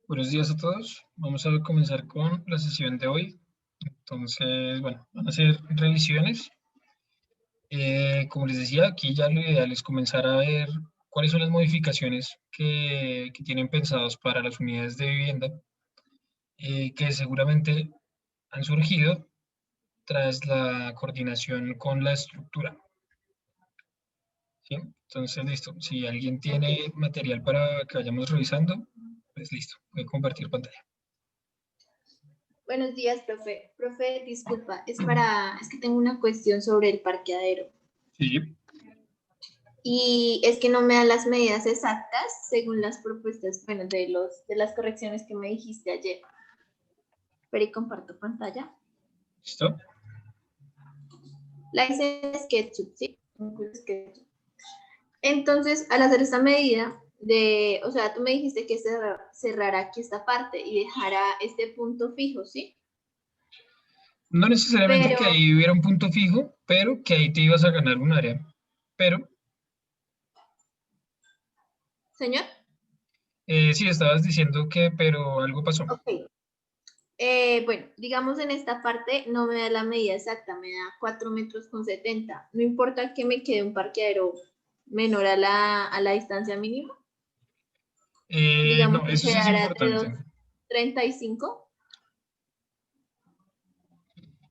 Buenos días a todos. Vamos a comenzar con la sesión de hoy. Entonces, bueno, van a ser revisiones. Como les decía, aquí ya lo ideal es comenzar a ver cuáles son las modificaciones que tienen pensados para las unidades de vivienda, que seguramente han surgido tras la coordinación con la estructura. ¿Sí? Entonces, listo. Si alguien tiene material para que vayamos revisando, pues listo, voy a compartir pantalla. Buenos días, profe. Profe, disculpa, es que tengo una cuestión sobre el parqueadero. Sí. Y es que no me dan las medidas exactas según las propuestas, bueno, de las correcciones que me dijiste ayer. Pero y comparto pantalla. ¿Listo? La hice en SketchUp, ¿sí? Entonces, al hacer esta medida o sea, tú me dijiste que cerrara aquí esta parte y dejara este punto fijo, ¿sí? No necesariamente Pero, que ahí hubiera un punto fijo, pero que ahí te ibas a ganar un área. Pero señor. sí, estabas diciendo que, pero algo pasó. Ok. Bueno, digamos en esta parte no me da la medida exacta, me da 4,70 metros. No importa que me quede un parqueadero menor a la distancia mínima. Digamos No, que eso sí es quedara de importante. 2,35.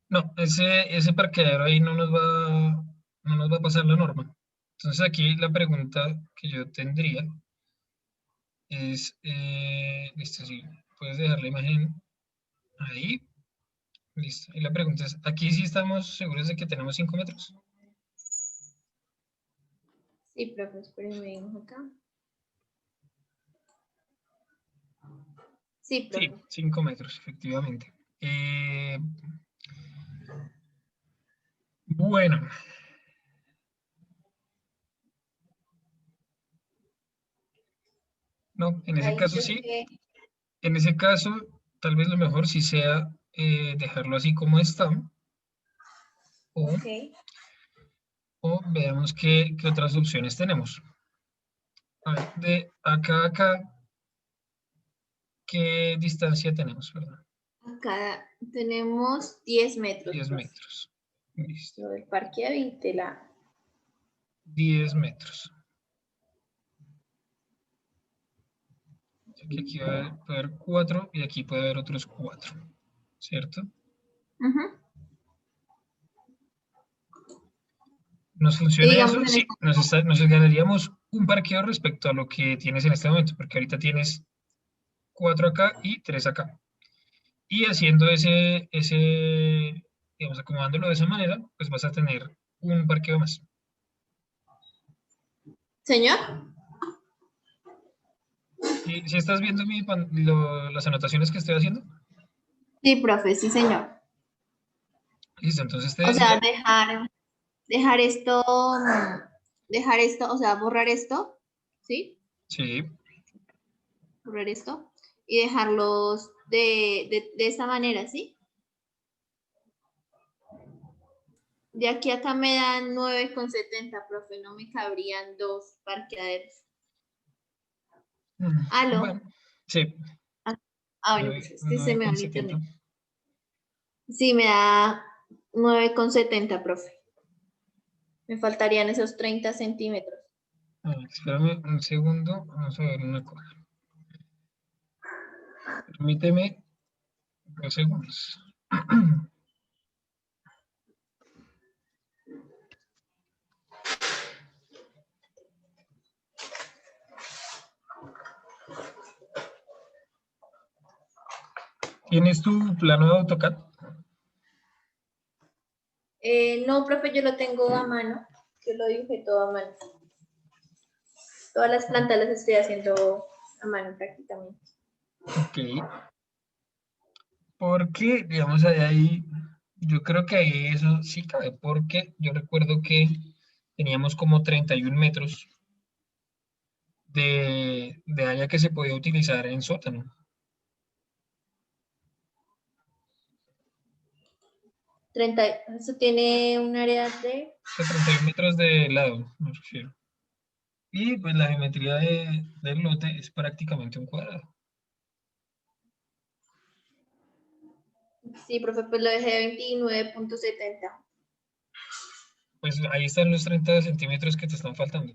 No, ese parqueadero ahí no nos va a pasar la norma. Entonces aquí la pregunta que yo tendría es, listo, sí, puedes dejar la imagen ahí, listo. Y la pregunta es, aquí sí estamos seguros de que tenemos 5 metros. Sí, profe, espérenme acá. Sí, Sí, profe. 5 metros, efectivamente. Bueno, no, en ese Ahí caso creo sí. que, En ese caso, tal vez lo mejor sí sea dejarlo así como está, o, ok. o veamos qué otras opciones tenemos. A ver, de acá a acá, ¿qué distancia tenemos, verdad? Acá tenemos 10 metros, 10 profe. metros. Listo. Lo del parqueadero y de la... 10 metros. Aquí puede haber 4 y aquí puede haber otros 4, ¿cierto? Ujú. ¿Nos Y funciona digamos eso? en Sí, esta... nos ganaríamos un parqueo respecto a lo que tienes en este momento, porque ahorita tienes 4 acá y 3 acá. Y haciendo digamos, acomodándolo de esa manera, pues vas a tener un parqueo más. Señor. Si estás viendo las anotaciones que estoy haciendo, Sí, profe, sí, señor. listo, entonces te O sea, decía, dejar esto, o sea, borrar esto, ¿sí? sí, Borrar esto y dejarlos de esta manera, ¿sí? De aquí a acá me dan 9,70, profe, no me cabrían dos parqueaderos. ¿Aló? bueno, sí, Bueno, pues es que se me va el 9,70. internet. Sí, me da 9,70, profe. Me faltarían esos 30 centímetros. Espérame un segundo, vamos a ver una cosa. Permíteme 2 segundos. ¿Tienes tu plano de AutoCAD? No, profe, yo lo tengo a mano. Yo lo dibujé todo a mano. Todas las plantas las estoy haciendo a mano prácticamente. Ok, porque, digamos, ahí, yo creo que ahí eso sí cabe, porque yo recuerdo que teníamos como 31 metros de área que se podía utilizar en sótano. 30, eso tiene un área de... O sea, 31 metros de lado, me refiero. Y pues la geometría del lote es prácticamente un cuadrado. Sí, profe, pues lo dejé 29.70. Pues ahí están los 30 centímetros que te están faltando.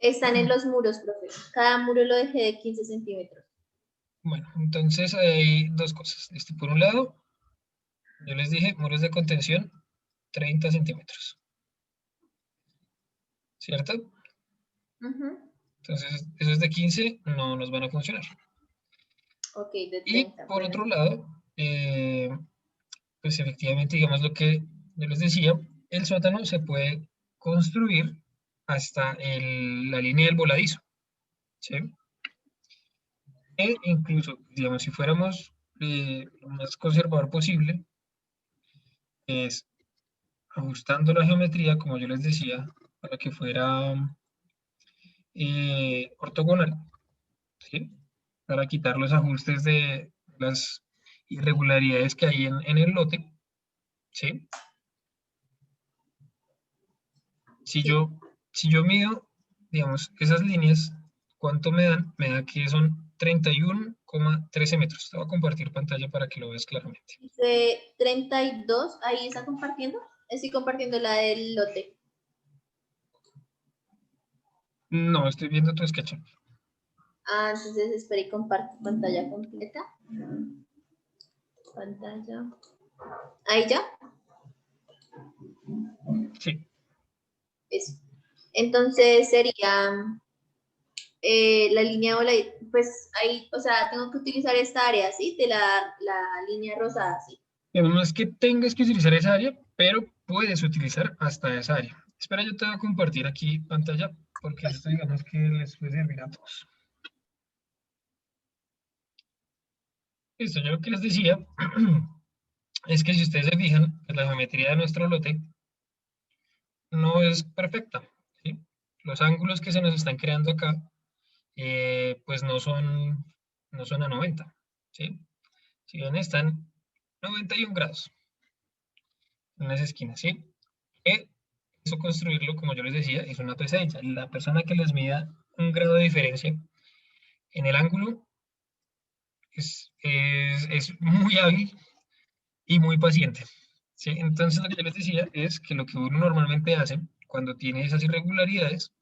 Están en los muros, profe. Cada muro lo dejé de 15 centímetros. Bueno, entonces hay dos cosas. Por un lado, yo les dije muros de contención, 30 centímetros, ¿cierto? Ujú. Entonces, esos de 15 no nos van a funcionar. Ok, de Y 30. por Bueno, otro lado, pues efectivamente, digamos lo que yo les decía, el sótano se puede construir hasta la línea del voladizo, ¿sí? E incluso, digamos, si fuéramos lo más conservador posible, es ajustando la geometría, como yo les decía, para que fuera ortogonal, ¿sí? Para quitar los ajustes de las irregularidades que hay en el lote, ¿sí? Si sí. yo, si yo mido, digamos, esas líneas, ¿cuánto me dan? Me da que son 31,13 metros. Te voy a compartir pantalla para que lo veas claramente. Dice 32. Ahí está compartiendo. Estoy compartiendo la del lote. No, estoy viendo tu SketchUp. Ah, entonces espera y comparto pantalla completa. Pantalla. Ahí ya. Sí, Eso. Entonces sería la línea ola, pues ahí, o sea, tengo que utilizar esta área, ¿sí? De la línea rosada, ¿sí? digamos, no es que tengas que utilizar esa área, pero puedes utilizar hasta esa área. Espera, yo te voy a compartir aquí pantalla, porque esto digamos que les puede servir a todos. Listo, yo lo que les decía es que si ustedes se fijan, pues la geometría de nuestro lote no es perfecta, ¿sí? Los ángulos que se nos están creando acá, pues no son a 90, ¿sí? Si ven, están 91 grados en las esquinas, ¿sí? Que eso construirlo, como yo les decía, es una pesadilla. La persona que les mida un grado de diferencia en el ángulo es muy hábil y muy paciente, ¿sí? Entonces, lo que yo les decía es que lo que uno normalmente hace cuando tiene esas irregularidades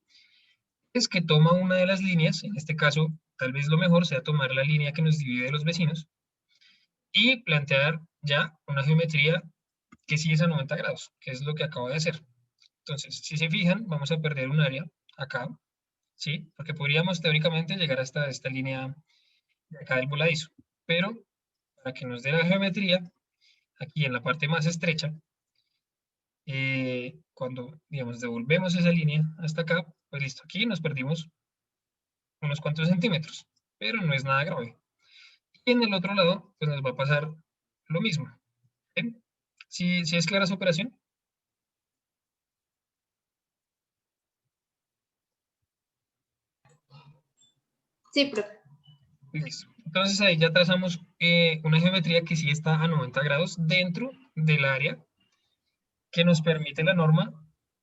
es que toma una de las líneas, en este caso, tal vez lo mejor sea tomar la línea que nos divide de los vecinos y plantear ya una geometría que sí es a 90 grados, que es lo que acabo de hacer. Entonces, si se fijan, vamos a perder un área acá, ¿sí? Porque podríamos teóricamente llegar hasta esta línea de acá del voladizo, pero para que nos dé la geometría, aquí en la parte más estrecha, cuando, digamos, devolvemos esa línea hasta acá, pues listo, aquí nos perdimos unos cuantos centímetros, pero no es nada grave. Y en el otro lado, pues nos va a pasar lo mismo. ¿Sí? ¿Sí es clara su operación? Sí, profe. Listo. Entonces ahí ya trazamos una geometría que sí está a 90 grados dentro del área que nos permite la norma,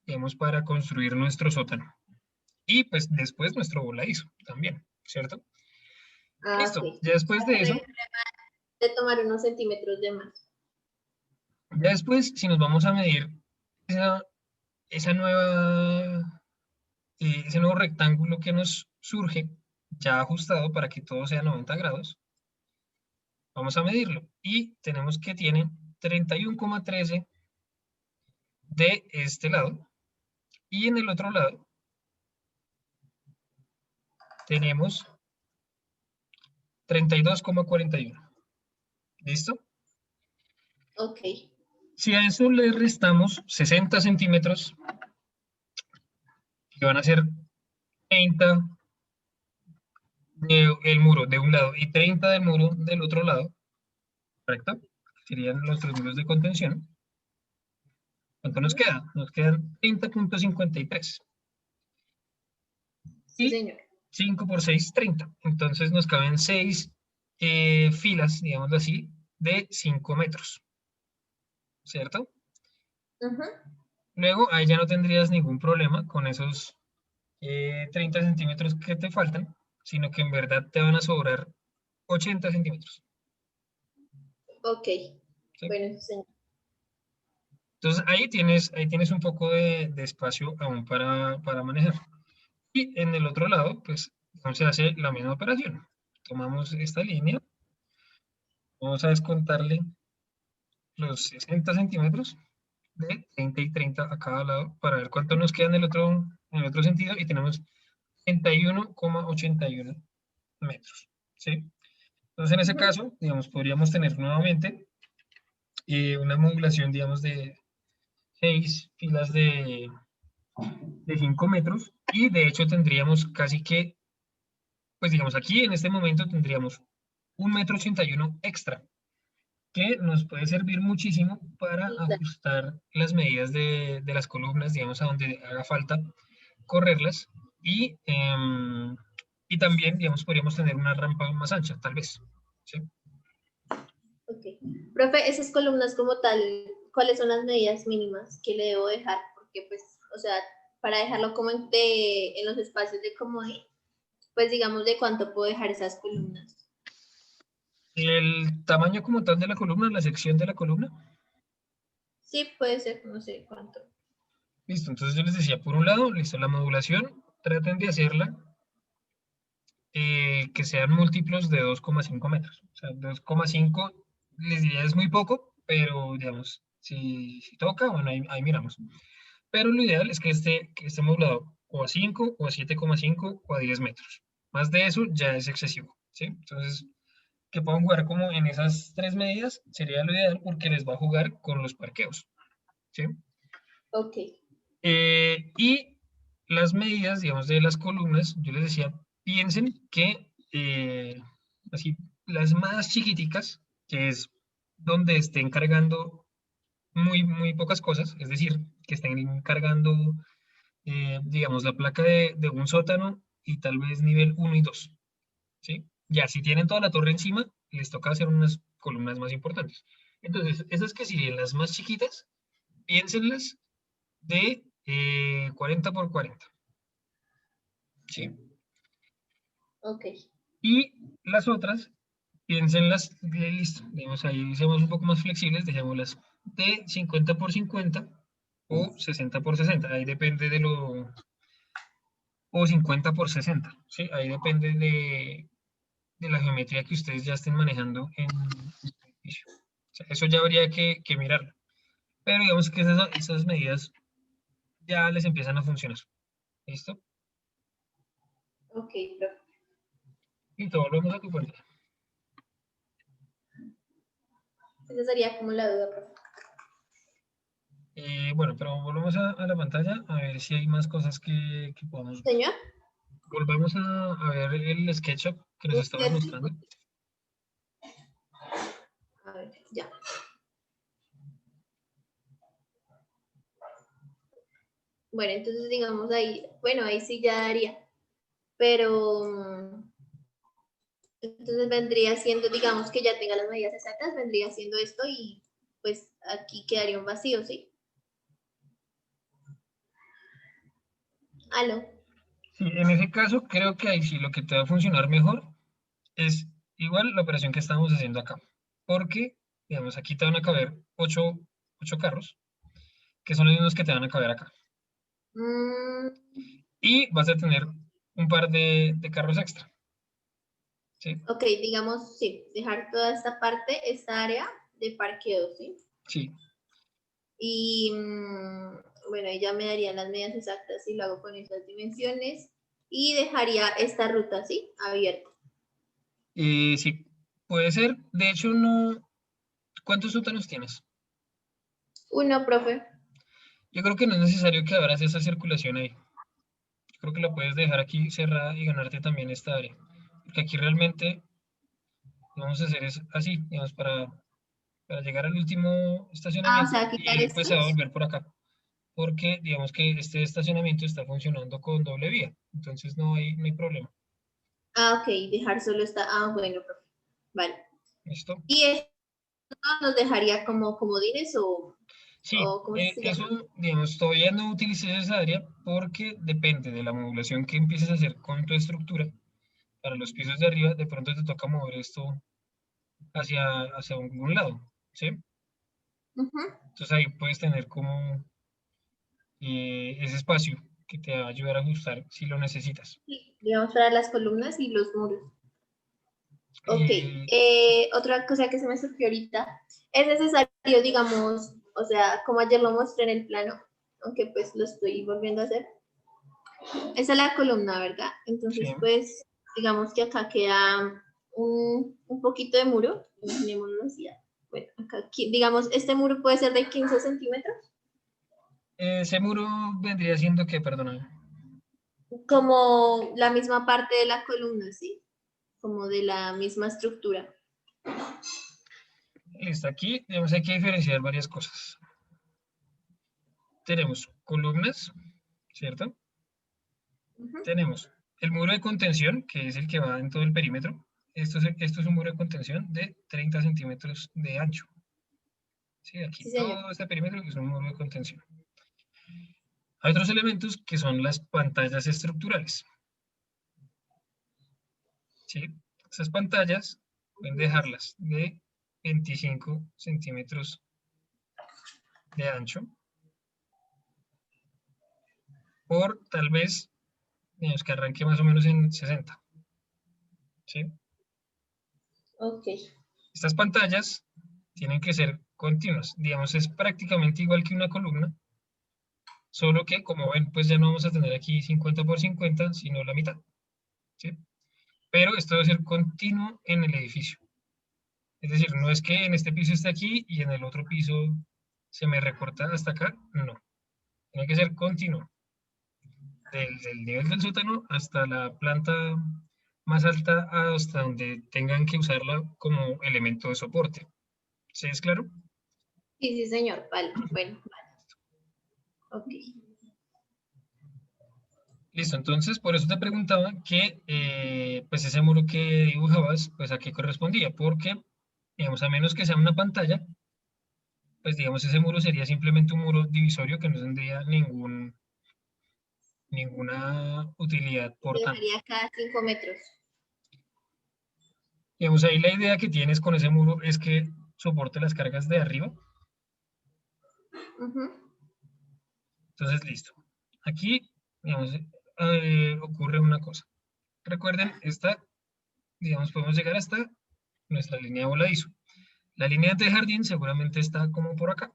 digamos, para construir nuestro sótano. Y pues después nuestro voladizo también, ¿cierto? Ah, ok. Listo. Ya después de eso, De tomar unos centímetros de más. ya después, si nos vamos a medir esa, esa nueva, ese nuevo rectángulo que nos surge, ya ajustado para que todo sea 90 grados, vamos a medirlo. Y tenemos que tiene 31,13 de este lado. Y en el otro lado tenemos 32,41. ¿Listo? Ok. Si a eso le restamos 60 centímetros, que van a ser 30 del muro de un lado y 30 del muro del otro lado, ¿correcto? Serían nuestros muros de contención. ¿Cuánto nos Ujú. queda? Nos quedan 30,53. Sí, Y señor. 5 por 6, 30. Entonces nos caben 6 filas, digámoslo así, de 5 metros, ¿cierto? Ujú. Luego ahí ya no tendrías ningún problema con esos 30 centímetros que te faltan, sino que en verdad te van a sobrar 80 centímetros. Ok, ¿sí? bueno, señor. Entonces ahí tienes un poco de espacio aún para manejar. Y en el otro lado, pues, se hace la misma operación. Tomamos esta línea, vamos a descontarle los 60 centímetros de 30 y 30 a cada lado para ver cuánto nos queda en el otro sentido y tenemos 31,81 metros, ¿sí? Entonces en ese Ujú. caso, digamos, podríamos tener nuevamente una modulación, digamos, de 6 filas de 5 metros y de hecho tendríamos casi que, pues digamos, aquí en este momento tendríamos 1,81 m extra que nos puede servir muchísimo para Sí, claro. ajustar las medidas de las columnas, digamos, a donde haga falta correrlas y también, digamos, podríamos tener una rampa más ancha, tal vez, ¿sí? Ok. Profe, esas columnas como tal, ¿cuáles son las medidas mínimas que le debo dejar? Porque, pues, o sea, para dejarlo como en los espacios de comodín, pues digamos de cuánto puedo dejar esas columnas. El tamaño como tal de la columna, la sección de la columna, Sí, puede ser, no sé cuánto. listo, entonces yo les decía, por un lado, listo, la modulación, traten de hacerla que sean múltiplos de 2,5 metros. O sea, 2,5 les diría es muy poco, pero digamos, si toca, bueno, ahí miramos. Pero lo ideal es que esté modulado o a 5, o a 7,5, o a 10 metros. Más de eso ya es excesivo, ¿sí? Entonces, que puedan jugar como en esas tres medidas sería lo ideal porque les va a jugar con los parqueos, ¿sí? Ok, Y las medidas, digamos, de las columnas, yo les decía, piensen que así, las más chiquiticas, que es donde estén cargando muy, muy pocas cosas, es decir, que estén cargando, digamos, la placa de un sótano y tal vez nivel 1 y 2, ¿sí? Ya, si tienen toda la torre encima, les toca hacer unas columnas más importantes. Entonces, esas que siguen las más chiquitas, piénsenlas de 40 por 40, ¿sí? ok, Y las otras, piénsenlas, listo, digamos ahí seamos un poco más flexibles, dejémoslas de 50 por 50 o 60 por 60, ahí depende o 50 por 60, ¿sí? Ahí depende de la geometría que ustedes ya estén manejando en el edificio. O sea, eso ya habría que mirarlo. Pero digamos que esas medidas ya les empiezan a funcionar. ¿Listo? ok, profe. Y todo volvemos a tu puerta. Esa sería como la duda, profe. Bueno, pero volvemos a la pantalla a ver si hay más cosas que podamos ver. Señor, Volvamos a ver el SketchUp que nos estabas mostrando. a ver, ya. Bueno, entonces digamos ahí, bueno, ahí sí ya daría, pero entonces vendría siendo, digamos que ya tenga las medidas exactas, vendría siendo esto y pues aquí quedaría un vacío, ¿sí? Aló. Sí, en ese caso, creo que ahí sí lo que te va a funcionar mejor es igual la operación que estamos haciendo acá. Porque, digamos, aquí te van a caber 8 carros, que son los mismos que te van a caber acá. Mm, Y vas a tener un par de carros extra. ¿Sí? ok, digamos, sí, dejar toda esta parte, esta área de parqueo, ¿sí? Sí. Y bueno, ahí ya me darían las medidas exactas si lo hago con esas dimensiones y dejaría esta ruta, ¿sí? Abierta. Sí, puede ser. De hecho, no. ¿Cuántos sótanos tienes? Uno, profe. Yo creo que no es necesario que abras esa circulación ahí. Yo creo que la puedes dejar aquí cerrada y ganarte también esta área. Porque aquí realmente lo vamos a hacer es así, digamos, para llegar al último Ah, o estacionamiento sea, quitar y él pues se va a estos. volver por acá. Porque digamos que este estacionamiento está funcionando con doble vía. Entonces no hay problema. Ah, ok, dejar solo esta. Ah, bueno, profe. Vale. ¿Listo? ¿Y esto nos dejaría como comodines Sí, o cómo se llama? eso, digamos, todavía no utilices esa área porque depende de la modulación que empieces a hacer con tu estructura. Para los pisos de arriba, de pronto te toca mover esto hacia algún lado, ¿sí? Ujú. Entonces ahí puedes tener como ese espacio que te va a ayudar a ajustar si lo necesitas. Sí, digamos para las columnas y los muros. Ok, Sí, otra cosa que se me surgió ahorita, es necesario, digamos, o sea, como ayer lo mostré en el plano, aunque pues lo estoy volviendo a hacer, esa es la columna, ¿verdad? sí. Entonces, pues, digamos que acá queda un poquito de muro, imaginémoslo así. Bueno, acá, digamos, este muro puede ser de 15 centímetros, Ese muro vendría siendo que, perdona, como la misma parte de la columna, ¿sí? Como de la misma estructura. listo, aquí digamos, hay que diferenciar varias cosas. Tenemos columnas, ¿cierto? Ujú. Tenemos el muro de contención, que es el que va en todo el perímetro. Esto es un muro de contención de 30 centímetros de ancho. Sí, aquí Sí, señor. todo este perímetro es un muro de contención. Hay otros elementos que son las pantallas estructurales. ¿Sí? Esas pantallas pueden dejarlas de 25 centímetros de ancho por tal vez, digamos que arranque más o menos en 60. ¿Sí? Ok. Estas pantallas tienen que ser continuas. Digamos, es prácticamente igual que una columna, solo que como ven, pues ya no vamos a tener aquí 50 por 50, sino la mitad. ¿Sí? Pero esto debe ser continuo en el edificio. Es decir, no es que en este piso esté aquí y en el otro piso se me recorta hasta acá. No, tiene que ser continuo. Del nivel del sótano hasta la planta más alta, hasta donde tengan que usarla como elemento de soporte. ¿Sí es claro? Sí, sí, señor. Vale. Bueno, ok. Listo, entonces por eso te preguntaba que pues ese muro que dibujabas, pues a qué correspondía, porque digamos, a menos que sea una pantalla, pues digamos ese muro sería simplemente un muro divisorio que no tendría ninguna utilidad por tanto. Dejaría cada 5 metros. Digamos, ahí la idea que tienes con ese muro es que soporte las cargas de arriba. Ujú. Entonces, listo. Aquí, digamos, ocurre una cosa. Recuerden, digamos, podemos llegar hasta nuestra línea voladizo. La línea de jardín seguramente está como por acá,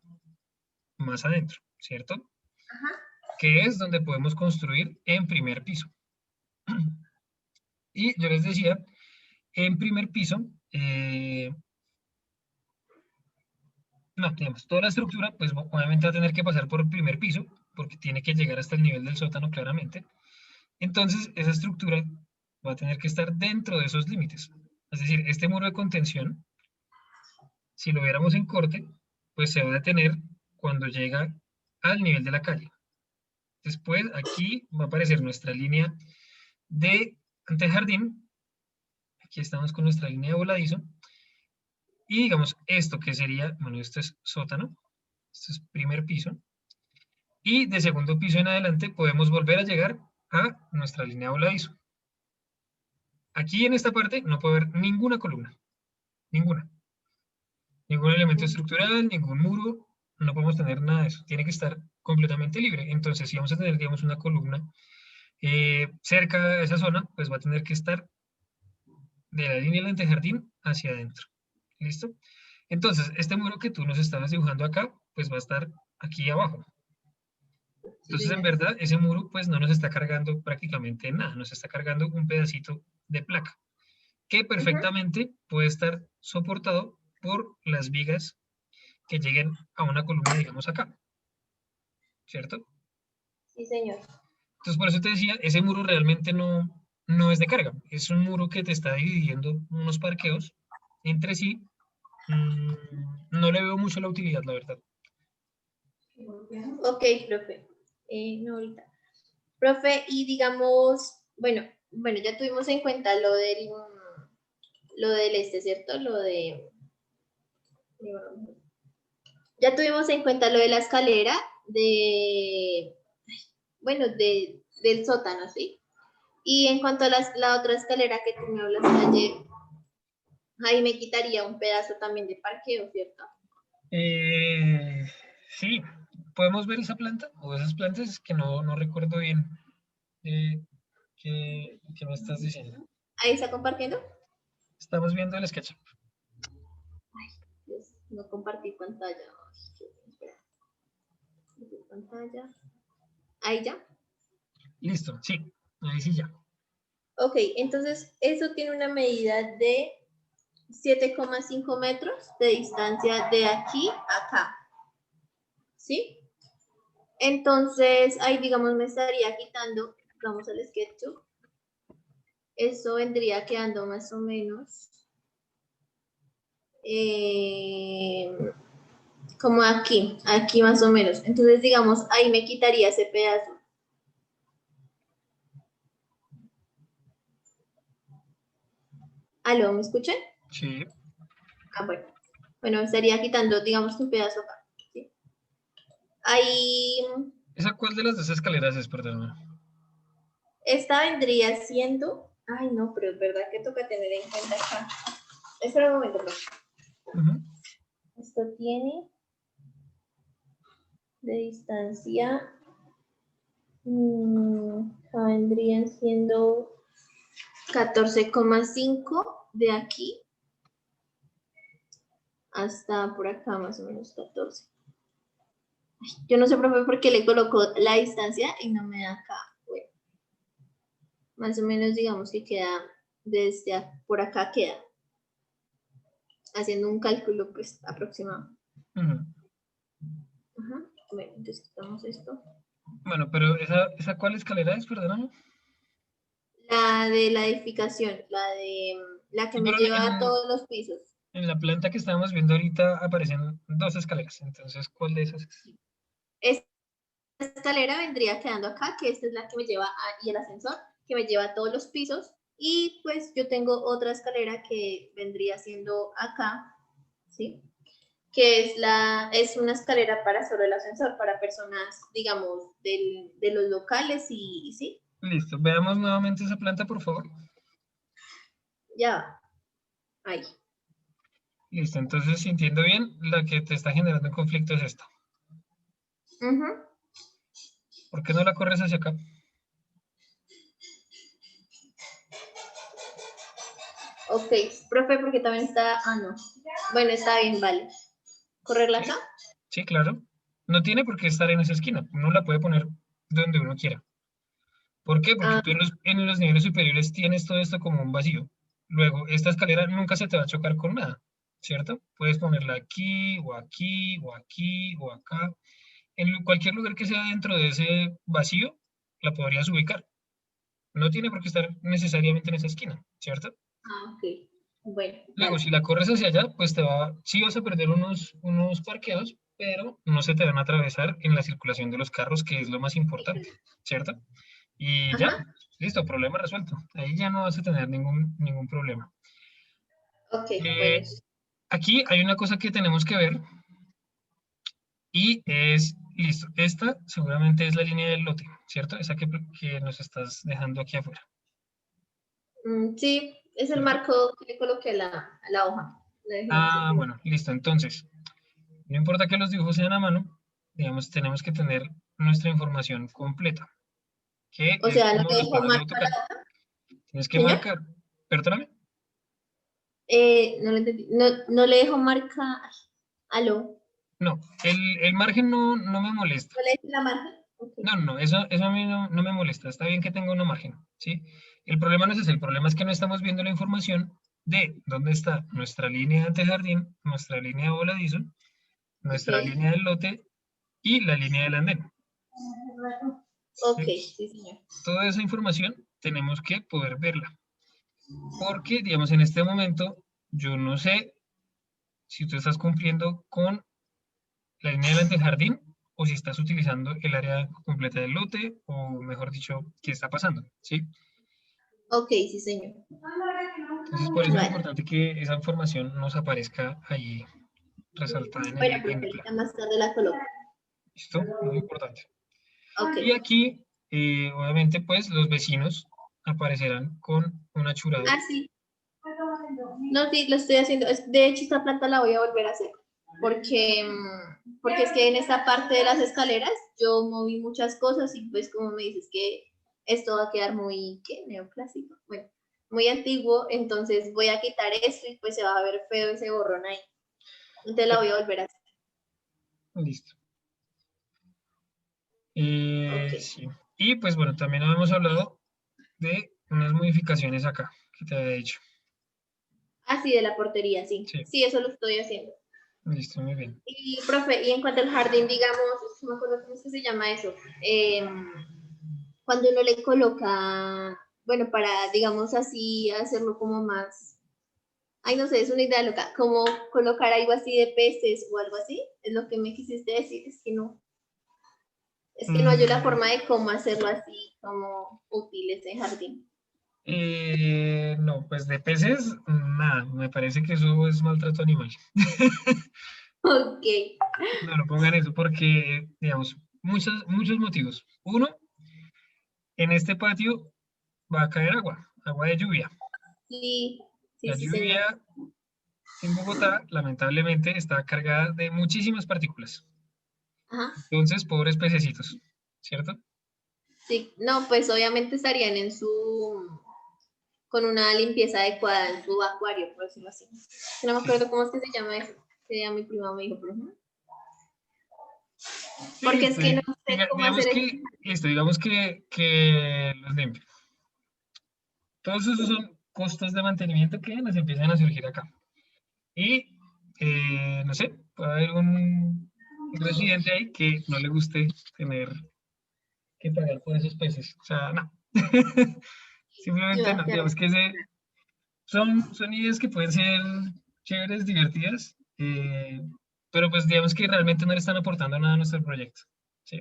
más adentro, ¿cierto? Ajá. Que es donde podemos construir en primer piso. Y yo les decía, en primer piso, eh, no, digamos, toda la estructura, pues obviamente va a tener que pasar por el primer piso, porque tiene que llegar hasta el nivel del sótano claramente. Entonces, esa estructura va a tener que estar dentro de esos límites. Es decir, este muro de contención, si lo viéramos en corte, pues se va a detener cuando llega al nivel de la calle. Después, aquí va a aparecer nuestra línea de antejardín. Aquí estamos con nuestra línea de voladizo. Y digamos, esto que sería, bueno, esto es sótano, esto es primer piso. Y de segundo piso en adelante podemos volver a llegar a nuestra línea de voladizo. Aquí en esta parte no puede haber ninguna columna, ninguna. Ningún elemento estructural, ningún muro, no podemos tener nada de eso. Tiene que estar completamente libre. Entonces, si vamos a tener, digamos, una columna cerca de esa zona, pues va a tener que estar de la línea del antejardín hacia adentro. ¿Listo? Entonces, este muro que tú nos estabas dibujando acá, pues va a estar aquí abajo. Sí, Entonces, en señor. verdad, ese muro pues no nos está cargando prácticamente nada, nos está cargando un pedacito de placa, que Ujú. perfectamente puede estar soportado por las vigas que lleguen a una columna, digamos acá, ¿cierto? Sí, señor. Entonces, por eso te decía, ese muro realmente no es de carga, es un muro que te está dividiendo unos parqueos entre sí. Mm, no le veo mucho la utilidad, la verdad. Ok, profe. No, ahorita. Profe, y digamos, bueno, ya tuvimos en cuenta lo del este, ¿cierto? Ya tuvimos en cuenta lo de la escalera bueno, del sótano, ¿sí? Y en cuanto a la otra escalera que tú me hablaste ayer, Ahí me quitaría un pedazo también de parqueo, ¿cierto? Sí, podemos ver esa planta o esas plantas que no recuerdo bien qué me estás diciendo. Ahí está compartiendo. Estamos viendo el SketchUp. Dios, no compartí pantalla. Espera. Pantalla. Ahí ya. Listo, sí, ahí sí ya. Ok, entonces eso tiene una medida de 7,5 metros de distancia de aquí a acá. ¿Sí? Entonces, ahí digamos me estaría quitando, vamos al SketchUp. Eso vendría quedando más o menos como aquí más o menos. Entonces, digamos, ahí me quitaría ese pedazo. ¿Aló, me escuchan? Sí. Ah, bueno. Bueno, estaría quitando, digamos, un pedazo acá. ¿Sí? Ahí, ¿Esa cuál de las dos escaleras es, perdón? esta vendría siendo, ay no, pero es verdad que toca tener en cuenta acá. Espera un momento, por favor. Esto tiene de distancia, acá vendrían siendo 14,5 de aquí hasta por acá, más o menos 14. Yo no sé, profe, por qué le colocó la distancia y no me da acá. Bueno, más o menos digamos que queda desde por acá queda. Haciendo un cálculo pues aproximado. Ajá. Bueno, entonces quitamos esto. Bueno, pero ¿esa cuál escalera es, perdóname? La de la edificación, la que Sí, me pero lleva a todos los pisos. en la planta que estábamos viendo ahorita aparecen dos escaleras. Entonces, ¿cuál de esas es? Esta escalera vendría quedando acá, que esta es la que me lleva y el ascensor, que me lleva a todos los pisos. Y pues yo tengo otra escalera que vendría siendo acá, ¿sí? Que es una escalera para solo el ascensor, para personas, digamos, de los locales y sí, Listo, veamos nuevamente esa planta, por favor. ya va. Ahí. Listo, entonces, si entiendo bien, la que te está generando un conflicto es esta. ¿Por qué no la corres hacia acá? Ok, profe, porque también está, no. Bueno, está bien, vale. ¿Correrla ¿Sí? acá? Sí, claro. No tiene por qué estar en esa esquina. Uno la puede poner donde uno quiera. ¿Por qué? Porque Ah, tú en los niveles superiores tienes todo esto como un vacío. Luego, esta escalera nunca se te va a chocar con nada, ¿cierto? Puedes ponerla aquí, o aquí, o aquí, o acá. En cualquier lugar que sea dentro de ese vacío, la podrías ubicar. No tiene por qué estar necesariamente en esa esquina, ¿cierto? ok. Bueno, Luego, dale. si la corres hacia allá, pues sí vas a perder unos parqueos, pero no se te van a atravesar en la circulación de los carros, que es lo más importante, ¿cierto? Y ya, Ajá. listo, problema resuelto. Ahí ya no vas a tener ningún problema. Ok, bueno. Eh, Aquí hay una cosa que tenemos que ver y es, listo, esta seguramente es la línea del lote, ¿cierto? Esa que nos estás dejando aquí afuera, Sí, es el ¿cierto? marco que le coloqué a la hoja. Le dejé más Ah, aquí. bueno, listo. Entonces, no importa que los dibujos sean a mano, digamos, tenemos que tener nuestra información completa, que O es sea, no como le los dejo planos de marca AutoCAD. la hoja. Tienes que Señor, marcar, perdóname, no le entendí. No le dejo marca. Ay, aló. no, el margen no me molesta. ¿No le dejo la marca? Ok. No, eso a mí no me molesta. Está bien que tenga una margen, ¿sí? El problema no es ese, el problema es que no estamos viendo la información de dónde está nuestra línea de antejardín, nuestra línea de voladizo, Ok. nuestra línea del lote y la línea del andén, Ok, ¿sí? sí, señor. Toda esa información tenemos que poder verla, porque, digamos, en este momento yo no sé si tú estás cumpliendo con la línea del antejardín o si estás utilizando el área completa del lote, o mejor dicho, qué está pasando, ¿sí? Ok, sí, señor. Entonces, por eso es Vale. importante que esa información nos aparezca ahí resaltada en Bueno, en profe, el plano. ahorita más tarde la coloco. ¿Listo? Muy importante. Ok. Y aquí, obviamente, pues los vecinos aparecerán con un achurado Ah, sí. No, sí, lo estoy haciendo. De hecho, esta planta la voy a volver a hacer. Porque, porque es que en esta parte de las escaleras yo moví muchas cosas y pues como me dices que esto va a quedar muy, ¿qué? Neoclásico. Bueno, muy antiguo, entonces voy a quitar esto y pues se va a ver feo ese borrón ahí. Entonces la voy a volver a hacer. Listo. Ok. Sí. Y pues bueno, también habíamos hablado de unas modificaciones acá que te había dicho. Ah, sí, de la portería, sí. Sí, Sí, eso lo estoy haciendo. listo, muy bien. Y, profe, y en cuanto al jardín, digamos, no me acuerdo cómo es que se llama eso. Cuando uno le coloca, bueno, para, digamos así, hacerlo como más, ay, no sé, es una idea loca, como colocar algo así de peces o algo así, es lo que me quisiste decir, es que no hay la Mm, forma de cómo hacerlo así, como útil ese jardín. no, pues de peces, nada, me parece que eso es maltrato animal. Ok, No, no pongan eso porque, digamos, muchos motivos. Uno, en este patio va a caer agua, agua de lluvia. sí, sí, La sí, señor. lluvia en Bogotá, lamentablemente, está cargada de muchísimas partículas. Ajá, Entonces, pobres pececitos, ¿cierto? sí, no, pues obviamente estarían en con una limpieza adecuada en su acuario, por decirlo así. No me Sí. acuerdo cómo es que se llama eso, que ya mi prima me dijo, por ejemplo. Sí, Porque es que no sé cómo digamos hacer eso. que, listo, digamos que los limpio. Todos esos son costos de mantenimiento que nos empiezan a surgir acá. Y, no sé, puede haber un residente ahí que no le guste tener que pagar por esos peces. O sea, no. Simplemente no. Digamos que son ideas que pueden ser chéveres, divertidas, pero pues digamos que realmente no le están aportando nada a nuestro proyecto. ¿Sí?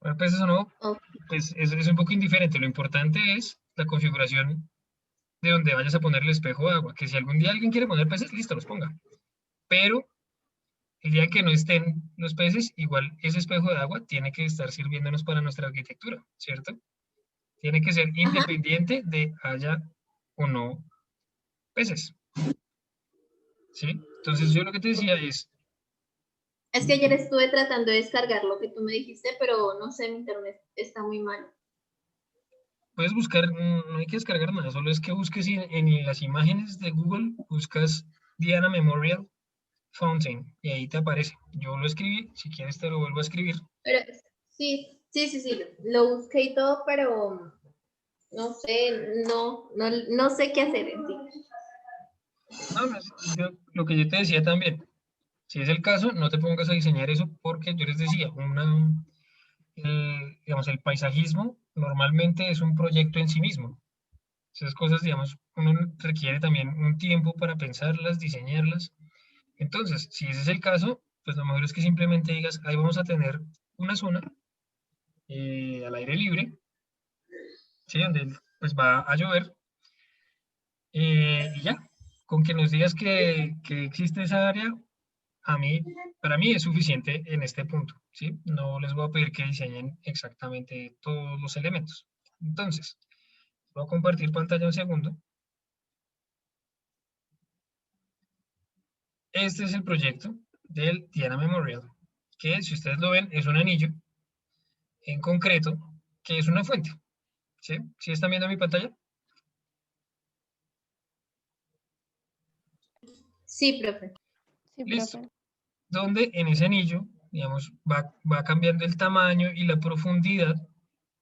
Bueno, pues eso no, Ok. pues es un poco indiferente. Lo importante es la configuración de donde vayas a poner el espejo de agua, que si algún día alguien quiere poner peces, listo, los ponga. Pero el día que no estén los peces, igual ese espejo de agua tiene que estar sirviéndonos para nuestra arquitectura, ¿cierto? Tiene que ser Ajá. independiente de haya o no peces, ¿sí? Entonces yo lo que te decía es, Es que ayer estuve tratando de descargar lo que tú me dijiste, pero no sé, mi internet está muy mal. puedes buscar, no hay que descargar nada, solo es que busques en las imágenes de Google, buscas Diana Memorial Fountain y ahí te aparece. Yo lo escribí, si quieres te lo vuelvo a escribir. Pero sí, sí, sí, sí, lo busqué y todo, pero no sé, no sé qué hacer en sí. No, lo que yo te decía también, si es el caso, no te pongas a diseñar eso porque yo les decía, digamos, el paisajismo normalmente es un proyecto en sí mismo. Esas cosas, digamos, uno requiere también un tiempo para pensarlas, diseñarlas. Entonces, si ese es el caso, pues lo mejor es que simplemente digas, ahí vamos a tener una zona al aire libre, ¿sí? Donde pues va a llover y ya, con que nos digas que existe esa área, para mí es suficiente en este punto, ¿sí? No les voy a pedir que diseñen exactamente todos los elementos. Entonces, voy a compartir pantalla un segundo. Este es el proyecto del Diana Memorial, que si ustedes lo ven es un anillo en concreto que es una fuente, ¿sí? ¿Sí están viendo mi pantalla? Sí, profe. Sí, Listo. profe. Donde en ese anillo, digamos, va cambiando el tamaño y la profundidad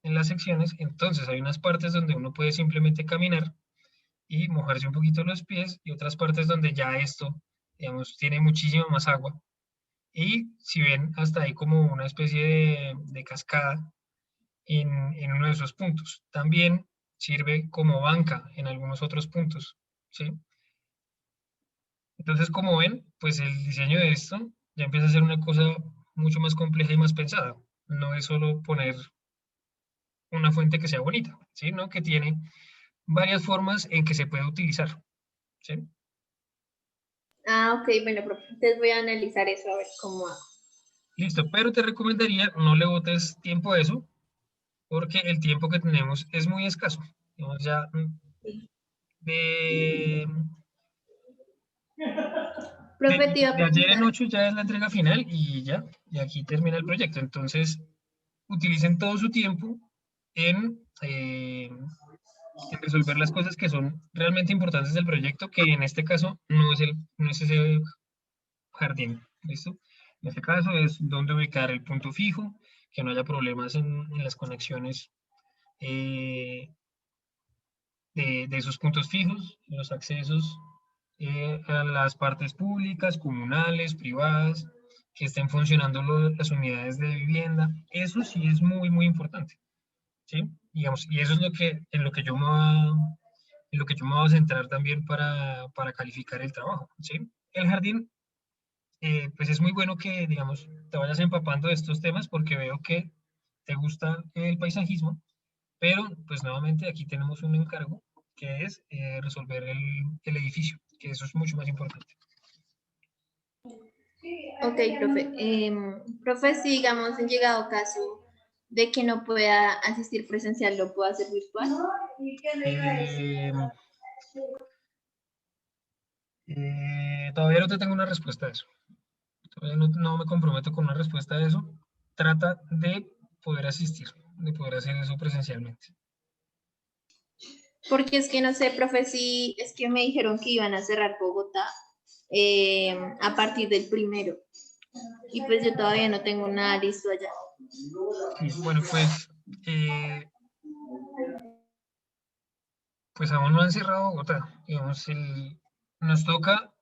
en las secciones, entonces hay unas partes donde uno puede simplemente caminar y mojarse un poquito los pies y otras partes donde ya esto, digamos, tiene muchísima más agua. Y si ven, hasta ahí como una especie de cascada en uno de esos puntos. También sirve como banca en algunos otros puntos, ¿sí? Entonces, como ven, pues el diseño de esto ya empieza a ser una cosa mucho más compleja y más pensada. No es solo poner una fuente que sea bonita, sino que tiene varias formas en que se puede utilizar, ¿sí? Ah, ok, bueno, profe. Entonces voy a analizar eso a ver cómo hago. Listo, pero te recomendaría no le botes tiempo a eso, porque el tiempo que tenemos es muy escaso. Digamos, ya Sí. de, Profe, te iba a de ayer en preguntar. 8 ya es la entrega final y ya, y aquí termina el proyecto. Entonces, utilicen todo su tiempo en, en resolver las cosas que son realmente importantes del proyecto, que en este caso no es ese jardín, ¿listo? En este caso es dónde ubicar el punto fijo, que no haya problemas en las conexiones eh, de esos puntos fijos, los accesos a las partes públicas, comunales, privadas, que estén funcionando las unidades de vivienda. Eso sí es muy, muy importante, ¿sí? Digamos, y eso es lo que, en lo que yo me voy a, en lo que yo me voy a centrar también para calificar el trabajo, ¿sí? El jardín, pues es muy bueno que, digamos, te vayas empapando de estos temas porque veo que te gusta el paisajismo, pero pues nuevamente aquí tenemos un encargo que es resolver el edificio, que eso es mucho más importante. Ok, profe. Profe, si digamos en llegado caso de que no pueda asistir presencial, ¿lo puedo hacer virtual? Eh, Todavía no te tengo una respuesta a eso. Todavía no me comprometo con una respuesta a eso. Trata de poder asistir, de poder hacer eso presencialmente. Porque es que no sé, profe, si es que me dijeron que iban a cerrar Bogotá a partir del 1.º. Y pues yo todavía no tengo nada listo allá. Sí, bueno, pues aún no han cerrado Bogotá. Digamos, nos toca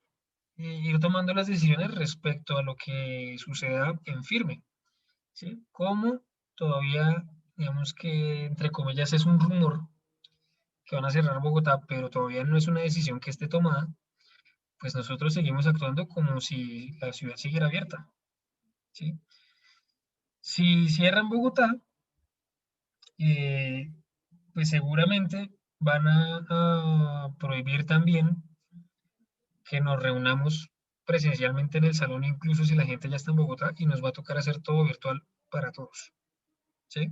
ir tomando las decisiones respecto a lo que suceda en firme, ¿sí? Como todavía, digamos que entre comillas es un rumor que van a cerrar Bogotá, pero todavía no es una decisión que esté tomada, pues nosotros seguimos actuando como si la ciudad siguiera abierta, ¿sí? Si cierran Bogotá, eh, pues seguramente van a prohibir también que nos reunamos presencialmente en el salón, incluso si la gente ya está en Bogotá, y nos va a tocar hacer todo virtual para todos, ¿sí?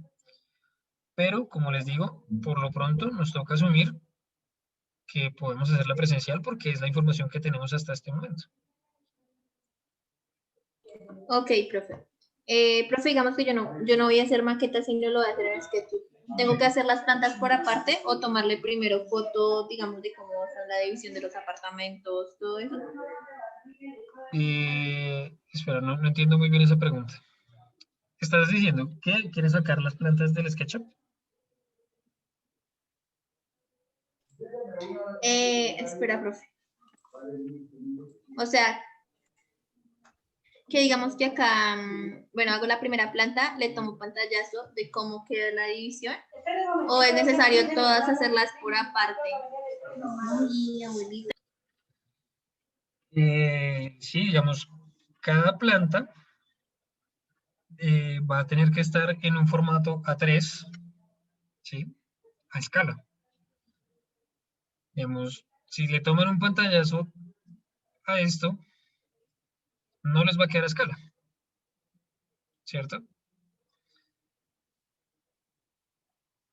Pero, como les digo, por lo pronto nos toca asumir que podemos hacerla presencial porque es la información que tenemos hasta este momento. Ok, profe. Profe, digamos que yo no voy a hacer maquetas, sino lo voy a hacer en SketchUp. ¿Tengo que hacer las plantas por aparte o tomarle primero foto, digamos, de cómo está la división de los apartamentos, todo eso? Espera, no entiendo muy bien esa pregunta. ¿Estás diciendo que quieres sacar las plantas del SketchUp? Espera, profe. O sea, que digamos que acá, bueno, hago la primera planta, le tomo pantallazo de cómo queda la división, o es necesario todas hacerlas por aparte. Ay, abuelita. Sí, digamos, cada planta va a tener que estar en un formato A3, ¿sí? A escala. Digamos, si le toman un pantallazo a esto, no les va a quedar a escala, ¿cierto?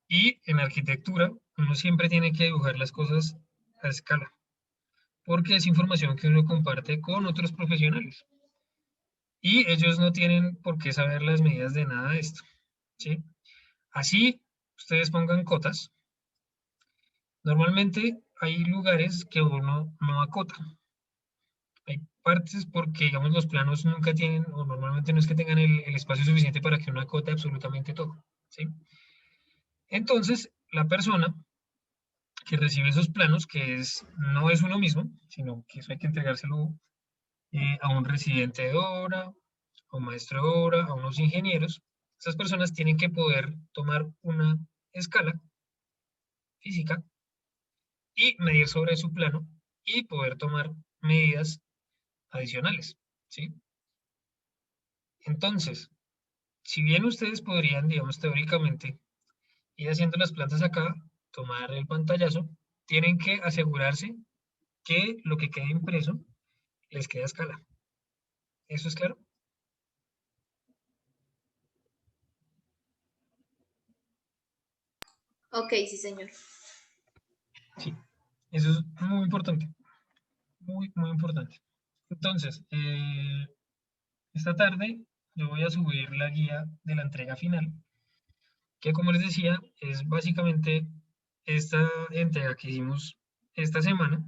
Y en arquitectura, uno siempre tiene que dibujar las cosas a escala, porque es información que uno comparte con otros profesionales. Y ellos no tienen por qué saber las medidas de nada de esto, ¿sí? Así, ustedes pongan cotas. Normalmente hay lugares que uno no acota. Hay partes porque, digamos, los planos nunca tienen, o normalmente no es que tengan el espacio suficiente para que uno acote absolutamente todo, ¿sí? Entonces, la persona que recibe esos planos, no es uno mismo, sino que eso hay que entregárselo a un residente de obra, a un maestro de obra, a unos ingenieros. Esas personas tienen que poder tomar una escala física y medir sobre su plano y poder tomar medidas adicionales, ¿sí? Entonces, si bien ustedes podrían, digamos, teóricamente ir haciendo las plantas acá, tomar el pantallazo, tienen que asegurarse que lo que quede impreso les quede a escala. ¿Eso es claro? Ok, sí, señor. Sí. Eso es muy importante, muy importante. Entonces, esta tarde yo voy a subir la guía de la entrega final, que como les decía, es básicamente esta entrega que hicimos esta semana,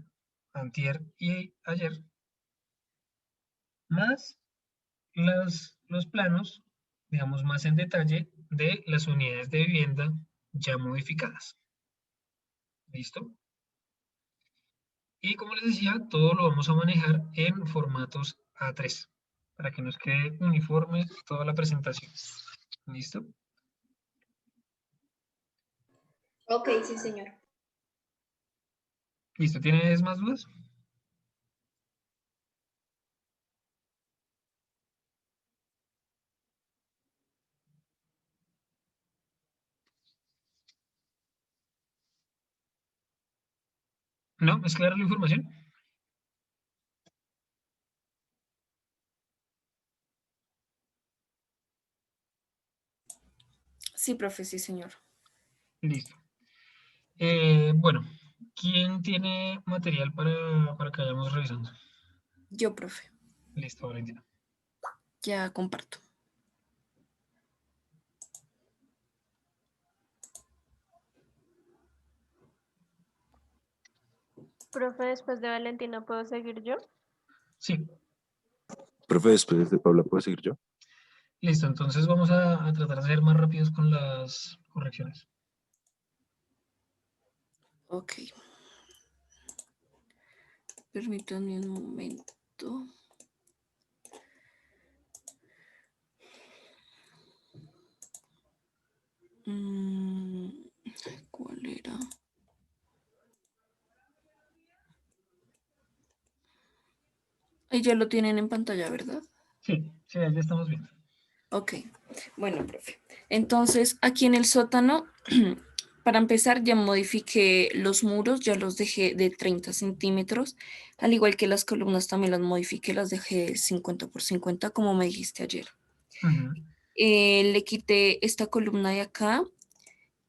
antier y ayer, más los planos, digamos, más en detalle de las unidades de vivienda ya modificadas. ¿Listo? Y como les decía, todo lo vamos a manejar en formatos A3 para que nos quede uniforme toda la presentación. ¿Listo? Ok, sí, señor. ¿Listo? ¿Tienes más dudas? ¿No? ¿Es clara la información? Sí, profe, sí, señor. Listo. Bueno, ¿quién tiene material para que vayamos revisando? Yo, profe, Listo, Valentina. ya comparto. Profe, después de Valentina, ¿puedo seguir yo? Sí, Profe, después de Paula, ¿puedo seguir yo? listo. Entonces vamos a tratar de ser más rápidos con las correcciones. Ok. Permítanme un momento. Mm, ¿Cuál era? Ahí ya lo tienen en pantalla, ¿verdad? Sí, sí, ya estamos viendo. Ok, bueno, profe. Entonces, aquí en el sótano, para empezar, ya modifiqué los muros, ya los dejé de 30 centímetros, al igual que las columnas también las modifiqué, las dejé de 50 por 50, como me dijiste ayer. Ujú, Le quité esta columna de acá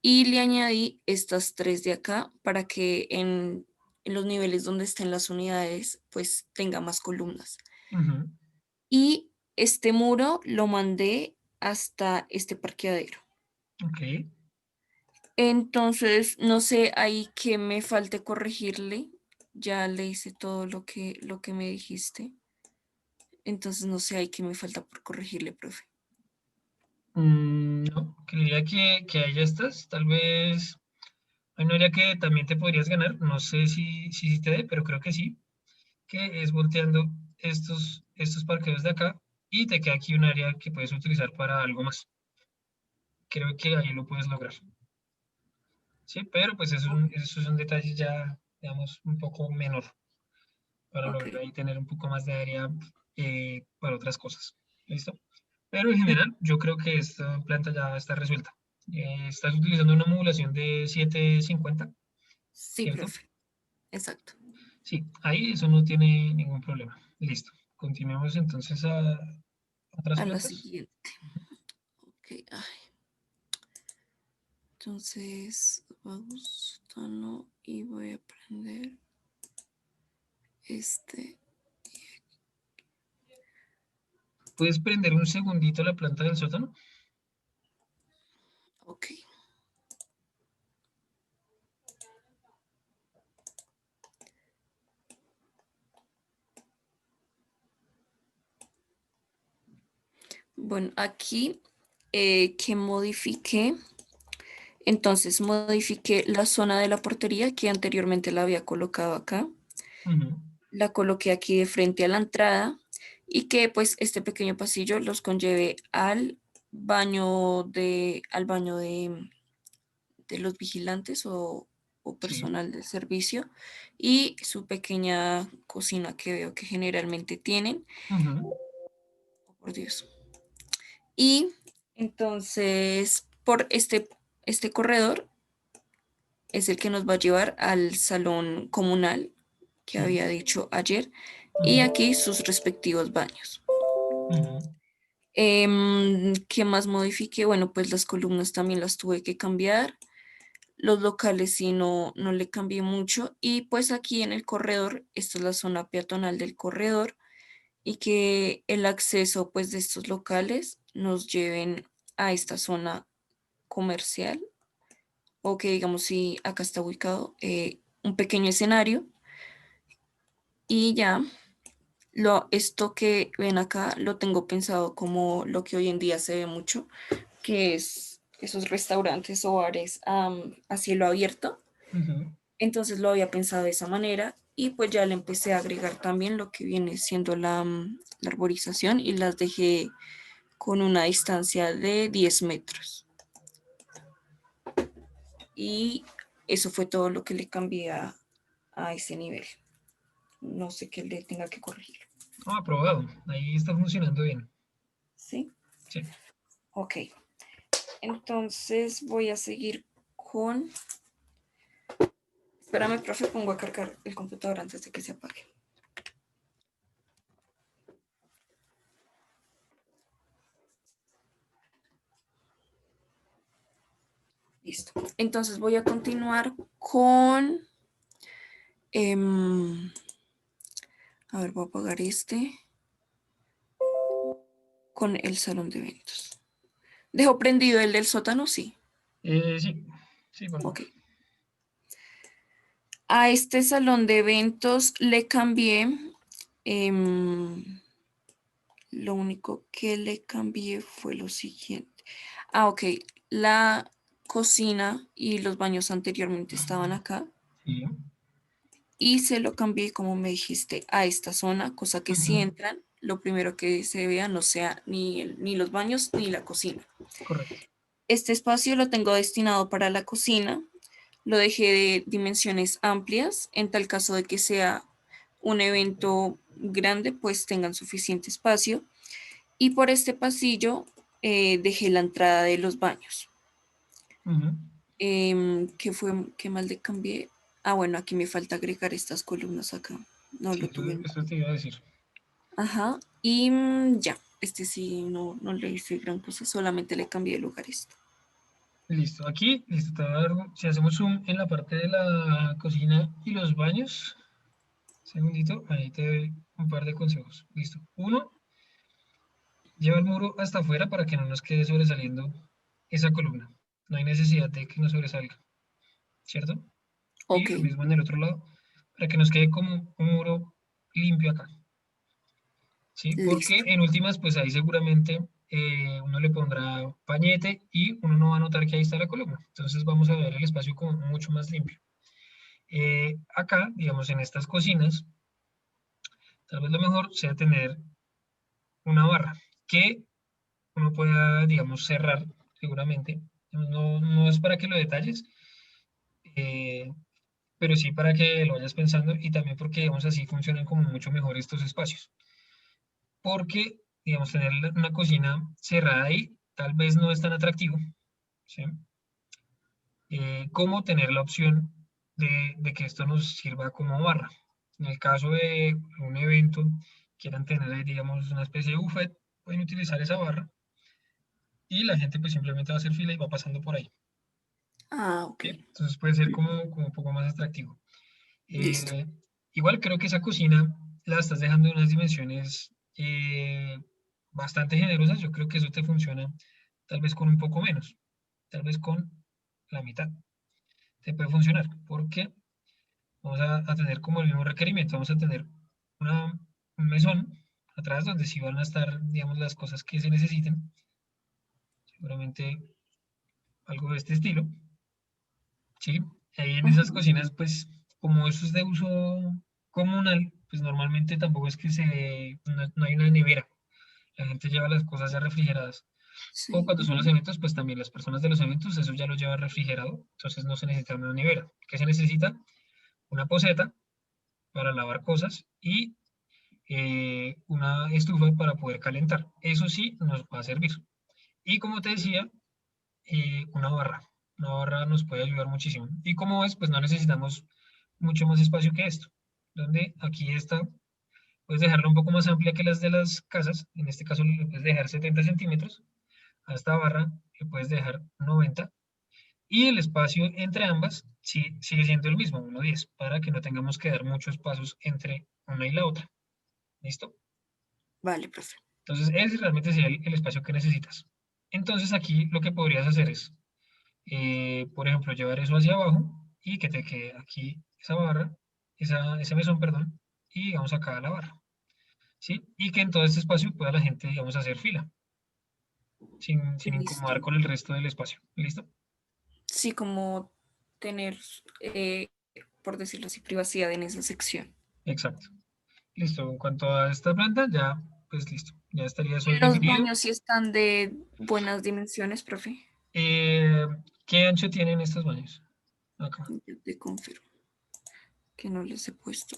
y le añadí estas tres de acá para que en los niveles donde estén las unidades, pues tenga más columnas. ujú. Y este muro lo mandé hasta este parqueadero. Ok. Entonces, no sé ahí que me falte corregirle. Ya le hice todo lo que me dijiste. Entonces, no sé ahí que me falta por corregirle, profe. No, creería que ahí ya estás. Tal vez hay un área que también te podrías ganar. No sé si sí te dé, pero creo que sí. Que es volteando estos parqueos de acá y te queda aquí un área que puedes utilizar para algo más. Creo que ahí lo puedes lograr. Sí, pero pues eso es un detalle ya, digamos, un poco menor para Ok. lograr ahí tener un poco más de área para otras cosas. ¿Listo? Pero en general, yo creo que esta planta ya está resuelta. Estás utilizando una modulación de 750, Sí, ¿cierto? profe. Exacto. Sí, ahí eso no tiene ningún problema. Listo. Continuemos entonces a otras A la plantas. siguiente. Ok. Ay. Entonces, vamos, tono, y voy a prender este. ¿Puedes prender un segundito la planta del sótano? Ok. Bueno, aquí que modifiqué. Entonces modifiqué la zona de la portería que anteriormente la había colocado acá. Ujú, La coloqué aquí de frente a la entrada y que pues este pequeño pasillo los conlleve al baño de los vigilantes o sí. personal del servicio y su pequeña cocina que veo que generalmente tienen. Ujú, Oh, por Dios. Y entonces por este corredor es el que nos va a llevar al salón comunal que sí. había dicho ayer y Ujú, aquí sus respectivos baños. ujú, ¿Qué más modifiqué? Bueno, pues las columnas también las tuve que cambiar. Los locales sí no le cambié mucho. Y pues aquí en el corredor, esta es la zona peatonal del corredor, y que el acceso pues de estos locales nos lleven a esta zona comercial, o que digamos si acá está ubicado un pequeño escenario, y ya esto que ven acá lo tengo pensado como lo que hoy en día se ve mucho, que es esos restaurantes o bares a cielo abierto. Ujú. Entonces lo había pensado de esa manera y pues ya le empecé a agregar también lo que viene siendo la arborización, y las dejé con una distancia de 10 metros. Y eso fue todo lo que le cambié a ese nivel. No sé qué le tenga que corregir. Aprobado. Ahí está funcionando bien. ¿Sí? Sí. Ok. Entonces voy a seguir con... Espérame, profe, pongo a cargar el computador antes de que se apague. Listo. Entonces voy a continuar con... a ver, voy a apagar este. Con el salón de eventos. ¿Dejo prendido el del sótano? Sí. Sí, sí, por favor. Ok. A este salón de eventos le cambié... lo único que le cambié fue lo siguiente. Ok. La cocina y los baños anteriormente estaban acá. Sí. Y se lo cambié, como me dijiste, a esta zona, cosa que si Ujú. entran, lo primero que se vea no sea ni los baños ni la cocina. Correcto. Este espacio lo tengo destinado para la cocina. Lo dejé de dimensiones amplias, en tal caso de que sea un evento grande, pues tengan suficiente espacio. Y por este pasillo dejé la entrada de los baños. Ujú. ¿Qué más le cambié? Bueno, aquí me falta agregar estas columnas acá. No Sí, lo tuve. eso te iba a decir. Ajá. Y ya, este sí no le hice gran cosa, solamente le cambié de lugar esto. Listo. Aquí, listo, te voy a dar si hacemos zoom en la parte de la cocina y los baños. Segundito, ahí te doy un par de consejos. Listo. Uno, lleva el muro hasta afuera para que no nos quede sobresaliendo esa columna. No hay necesidad de que nos sobresalga, ¿cierto? Y Ok, lo mismo en el otro lado, para que nos quede como un muro limpio acá, ¿sí? Porque listo. en últimas, pues ahí seguramente uno le pondrá pañete y uno no va a notar que ahí está la columna. Entonces vamos a ver el espacio como mucho más limpio. Acá, digamos, en estas cocinas, tal vez lo mejor sea tener una barra que uno pueda, digamos, cerrar seguramente. No es para que lo detalles, eh, pero sí para que lo vayas pensando y también porque, digamos, así funcionan como mucho mejor estos espacios. Porque, digamos, tener una cocina cerrada ahí tal vez no es tan atractivo, ¿sí? Como tener la opción de que esto nos sirva como barra. En el caso de un evento, quieran tener ahí, digamos, una especie de buffet, pueden utilizar esa barra y la gente pues simplemente va a hacer fila y va pasando por ahí. Ok, ¿Sí? Entonces puede ser como un poco más atractivo. listo. Eh, Igual creo que esa cocina la estás dejando en unas dimensiones bastante generosas. Yo creo que eso te funciona tal vez con un poco menos, tal vez con la mitad. Te puede funcionar porque vamos a tener como el mismo requerimiento. Vamos a tener un mesón atrás donde sí van a estar, digamos, las cosas que se necesiten. Seguramente algo de este estilo. Sí, ahí en esas Ujú. cocinas, pues como eso es de uso comunal, pues normalmente tampoco es que no hay una nevera. La gente lleva las cosas ya refrigeradas. O Sí. cuando son los eventos, pues también las personas de los eventos, eso ya lo lleva refrigerado, entonces no se necesita una nevera. ¿Qué se necesita? Una poceta para lavar cosas y una estufa para poder calentar. Eso sí nos va a servir. Y como te decía, una barra. Una barra nos puede ayudar muchísimo. Y como ves, pues no necesitamos mucho más espacio que esto. Donde aquí está, puedes dejarla un poco más amplia que las de las casas. En este caso le puedes dejar 70 centímetros. A esta barra le puedes dejar 90. Y el espacio entre ambas sí, sigue siendo el mismo, 1,10, para que no tengamos que dar muchos pasos entre una y la otra. ¿Listo? Vale, profe. Entonces, ese realmente sería el espacio que necesitas. Entonces, aquí lo que podrías hacer es, por ejemplo, llevar eso hacia abajo y que te quede aquí esa barra, ese mesón, perdón, y digamos acá la barra. ¿Sí? Y que en todo este espacio pueda la gente, digamos, hacer fila, sin incomodar Listo. con el resto del espacio. ¿Listo? Sí, como tener, por decirlo así, privacidad en esa sección. Exacto. Listo. En cuanto a esta planta, ya, pues listo. Ya estaría eso Los definido. baños sí están de buenas dimensiones, profe. Eh, ¿Qué ancho tienen estos baños? Acá. Yo te confirmo que no les he puesto.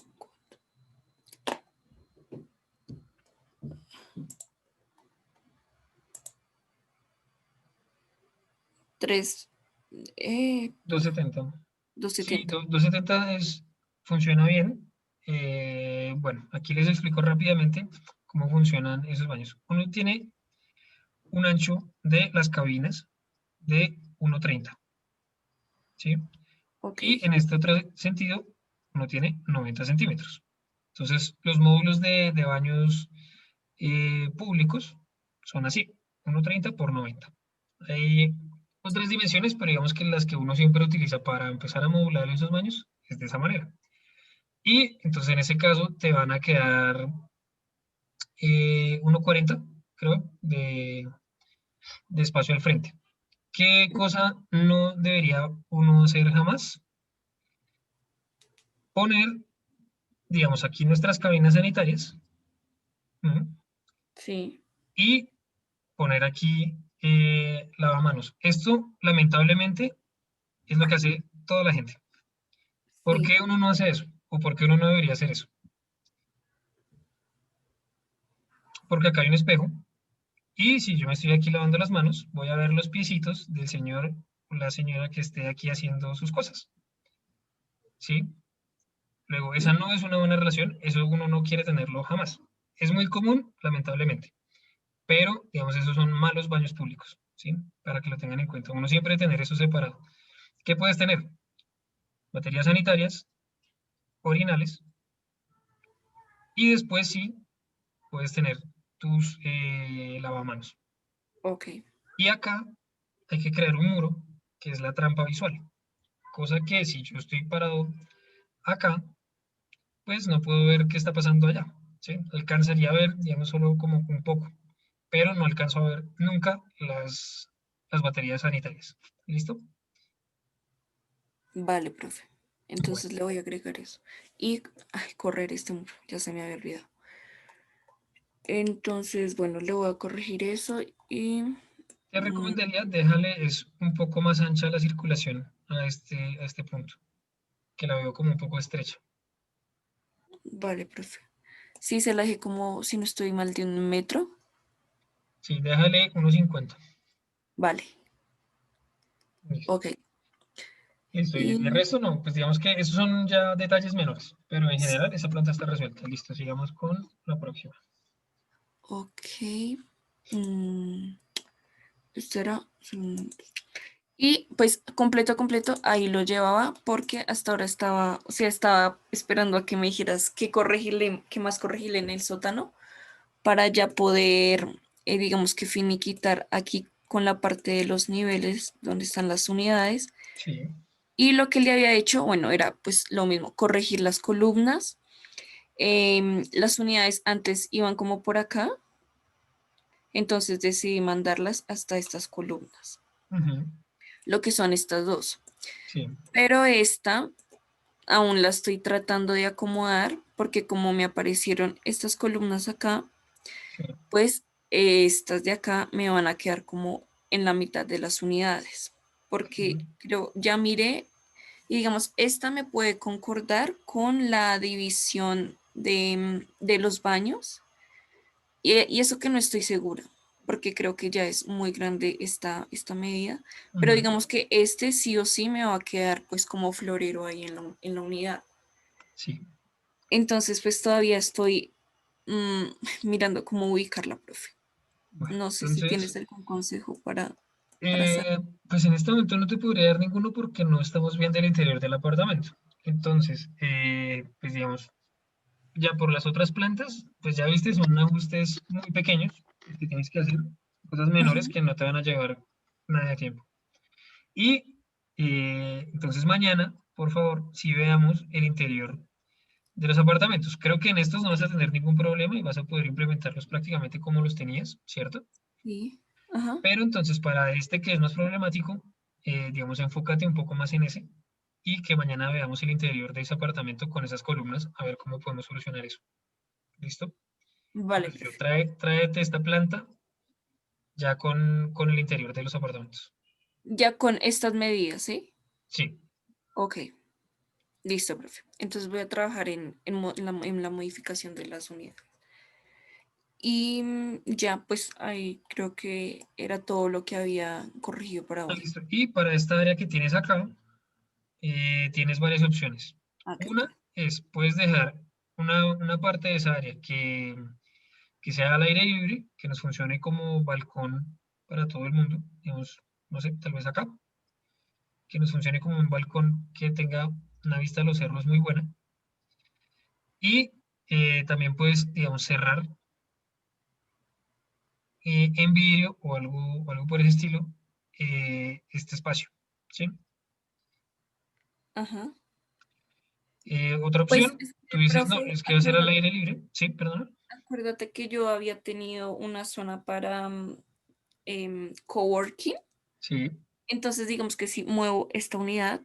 3, 270. Sí, 270. 270 funciona bien. Bueno, aquí les explico rápidamente cómo funcionan esos baños. Uno tiene un ancho de las cabinas de 1,30, ¿sí? Ok. Y en este otro sentido, uno tiene 90 centímetros. Entonces, los módulos de baños públicos son así, 1,30 por 90. Hay otras dimensiones, pero digamos que las que uno siempre utiliza para empezar a modular esos baños es de esa manera. Y entonces en ese caso te van a quedar 1,40, creo, de espacio al frente. ¿Qué cosa no debería uno hacer jamás? Poner, digamos, aquí nuestras cabinas sanitarias, ¿m? Sí. Y poner aquí lavamanos. Esto, lamentablemente, es lo que hace toda la gente. ¿Por Sí. qué uno no hace eso? ¿O por qué uno no debería hacer eso? Porque acá hay un espejo y si yo me estoy aquí lavando las manos, voy a ver los piecitos del señor o la señora que esté aquí haciendo sus cosas. ¿Sí? Luego, esa no es una buena relación, eso uno no quiere tenerlo jamás. Es muy común, lamentablemente, pero, digamos, esos son malos baños públicos, ¿sí? Para que lo tengan en cuenta. Uno siempre debe tener eso separado. ¿Qué puedes tener? Baterías sanitarias, orinales, y después sí puedes tener tus lavamanos. Ok. Y acá hay que crear un muro, que es la trampa visual. Cosa que si yo estoy parado acá, pues no puedo ver qué está pasando allá. ¿Sí? Alcanzaría a ver, digamos, solo como un poco, pero no alcanzo a ver nunca las baterías sanitarias. ¿Listo? Vale, profe. Bueno, Entonces le voy a agregar eso. Y correr este muro, ya se me había olvidado. Entonces, bueno, le voy a corregir eso y te recomendaría, déjale, es un poco más ancha la circulación a este punto, que la veo como un poco estrecha. vale, profe. Sí, se la dejé como, si no estoy mal, de 1 metro. Sí, déjale 1,50. Vale, Listo. ok. Listo, y de Y resto no, pues digamos que esos son ya detalles menores, pero en general esa planta está resuelta. Listo, sigamos con la próxima. ok. mm, Esto era. Y pues completo, ahí lo llevaba porque hasta ahora estaba, o sea, estaba esperando a que me dijeras qué corregirle, qué más corregirle en el sótano para ya poder, digamos que finiquitar aquí con la parte de los niveles donde están las unidades. Sí. Y lo que le había hecho, bueno, era pues lo mismo, corregir las columnas. Las unidades antes iban como por acá, entonces decidí mandarlas hasta estas columnas, Ujú, lo que son estas dos. sí. Pero esta aún la estoy tratando de acomodar porque como me aparecieron estas columnas acá, Sí. pues estas de acá me van a quedar como en la mitad de las unidades, porque Ujú, creo, ya miré y digamos, esta me puede concordar con la división de los baños y eso que no estoy segura, porque creo que ya es muy grande esta medida, pero ujú, digamos que este sí o sí me va a quedar pues como florero ahí en la unidad. sí. Entonces pues todavía estoy mirando cómo ubicarla, profe. Bueno, No sé si tienes entonces, algún consejo para... para saber. Pues en este momento no te podría dar ninguno porque no estamos viendo el interior del apartamento. Entonces, pues digamos, ya por las otras plantas, pues ya viste, son ajustes muy pequeños que tienes que hacer, cosas menores Ujú. que no te van a llevar nada de tiempo. Y entonces mañana, por favor, si veamos el interior de los apartamentos. Creo que en estos no vas a tener ningún problema y vas a poder implementarlos prácticamente como los tenías, ¿cierto? Sí. Ajá. Pero entonces para este que es más problemático, digamos, enfócate un poco más en ese y que mañana veamos el interior de ese apartamento con esas columnas, a ver cómo podemos solucionar eso. ¿Listo? Vale, Entonces, profe. tráete esta planta ya con el interior de los apartamentos. Ya con estas medidas, ¿sí? Sí, Ok. Listo, profe. Entonces voy a trabajar en la modificación de las unidades. Y ya, pues ahí creo que era todo lo que había corregido para hoy. listo. Y para esta área que tienes acá, tienes varias opciones. Ah, qué Una pena. es, puedes dejar una parte de esa área que sea al aire libre, que nos funcione como balcón para todo el mundo, digamos, no sé, tal vez acá, que nos funcione como un balcón que tenga una vista a los cerros muy buena. Y también puedes, digamos, cerrar en vidrio o algo por ese estilo este espacio, ¿sí? Ajá. Otra Pues, opción, tú dices, no, profe, es que va a ser al aire libre, sí, perdona. acuérdate que yo había tenido una zona para coworking. Sí, Entonces, digamos que si muevo esta unidad,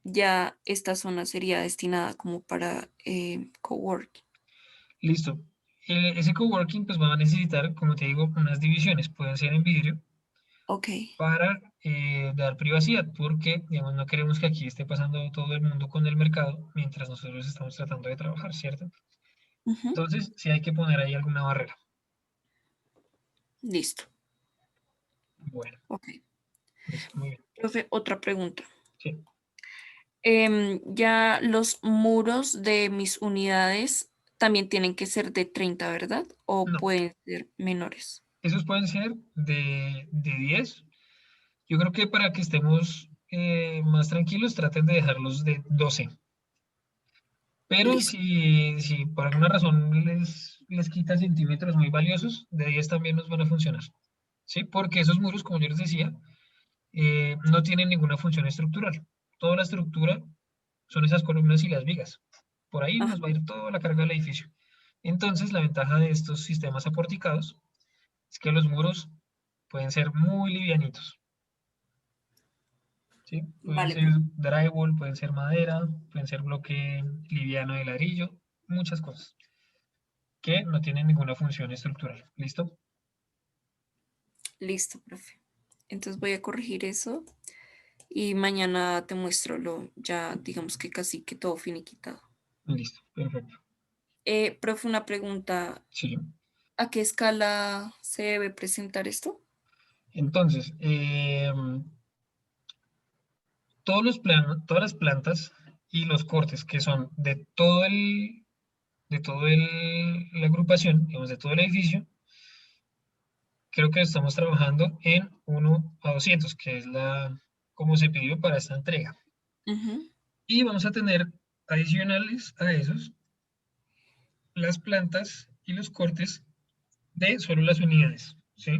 ya esta zona sería destinada como para coworking. listo. Ese coworking pues va a necesitar, como te digo, unas divisiones, pueden ser en vidrio, Ok. para dar privacidad, porque digamos, no queremos que aquí esté pasando todo el mundo con el mercado mientras nosotros estamos tratando de trabajar, ¿cierto? Ujú. Entonces, sí hay que poner ahí alguna barrera. Listo. Bueno, Ok. listo, muy bien. Profe, otra pregunta. Sí. Ya los muros de mis unidades también tienen que ser de 30, ¿verdad? ¿O No, pueden ser menores? esos pueden ser de 10. Yo creo que para que estemos más tranquilos, traten de dejarlos de 12. Pero Listo. si por alguna razón les quita centímetros muy valiosos, de 10 también nos van a funcionar. ¿Sí? Porque esos muros, como yo les decía, no tienen ninguna función estructural. Toda la estructura son esas columnas y las vigas. Por ahí Ajá. nos va a ir toda la carga del edificio. Entonces, la ventaja de estos sistemas aporticados es que los muros pueden ser muy livianitos. ¿Sí? Pueden Vale, ser profe. drywall, pueden ser madera, pueden ser bloque liviano de ladrillo, muchas cosas que no tienen ninguna función estructural. ¿Listo? Listo, profe. Entonces voy a corregir eso y mañana te muestro ya digamos que casi que todo finiquitado. Listo, perfecto. Profe, una pregunta. Sí. ¿A qué escala se debe presentar esto? Entonces, todas las plantas y los cortes que son la agrupación, digamos, de todo el edificio, creo que estamos trabajando en 1:200, que es como se pidió para esta entrega. Ujú. Y vamos a tener adicionales a esos las plantas y los cortes de solo las unidades, ¿sí?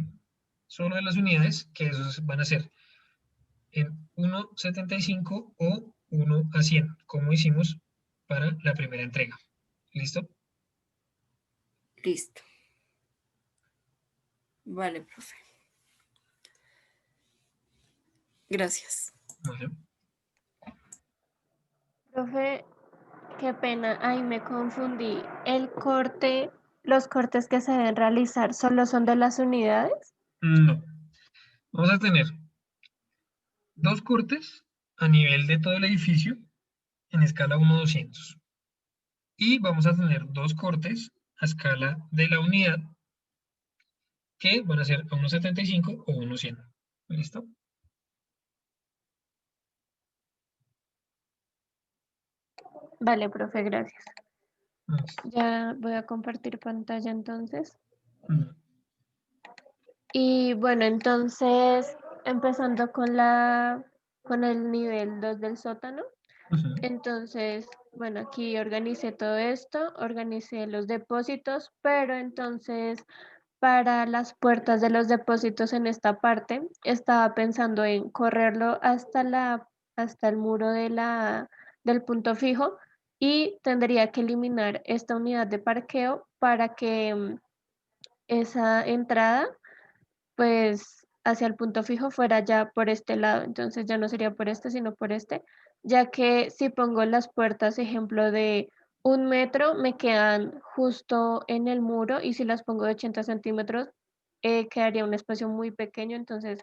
Solo de las unidades, que esos van a ser en 1:75 o 1:100, como hicimos para la primera entrega. ¿Listo? Listo. Vale, profe. Gracias. Bueno, Profe, qué pena, ahí me confundí. Los cortes que se deben realizar solo son de las unidades. no. Vamos a tener dos cortes a nivel de todo el edificio en escala 1:200. Y vamos a tener dos cortes a escala de la unidad que van a ser a 1:75 o 1:100. ¿Listo? Vale, profe, gracias. Listo. Ya voy a compartir pantalla entonces. Mm. Y bueno, entonces empezando con el nivel 2 del sótano. Ujú. Entonces, bueno, aquí organicé todo esto, organicé los depósitos, pero entonces para las puertas de los depósitos en esta parte, estaba pensando en correrlo hasta el muro del punto fijo y tendría que eliminar esta unidad de parqueo para que esa entrada pues hacia el punto fijo fuera ya por este lado, entonces ya no sería por este, sino por este, ya que si pongo las puertas, ejemplo de 1 metro, me quedan justo en el muro y si las pongo de 80 centímetros, quedaría un espacio muy pequeño, entonces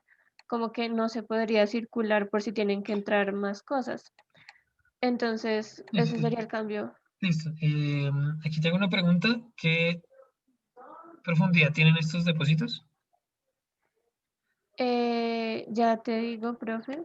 como que no se podría circular por si tienen que entrar más cosas. Entonces, ese Listo. sería el cambio. Listo. Aquí tengo una pregunta. ¿Qué profundidad tienen estos depósitos? Ya te digo, profe.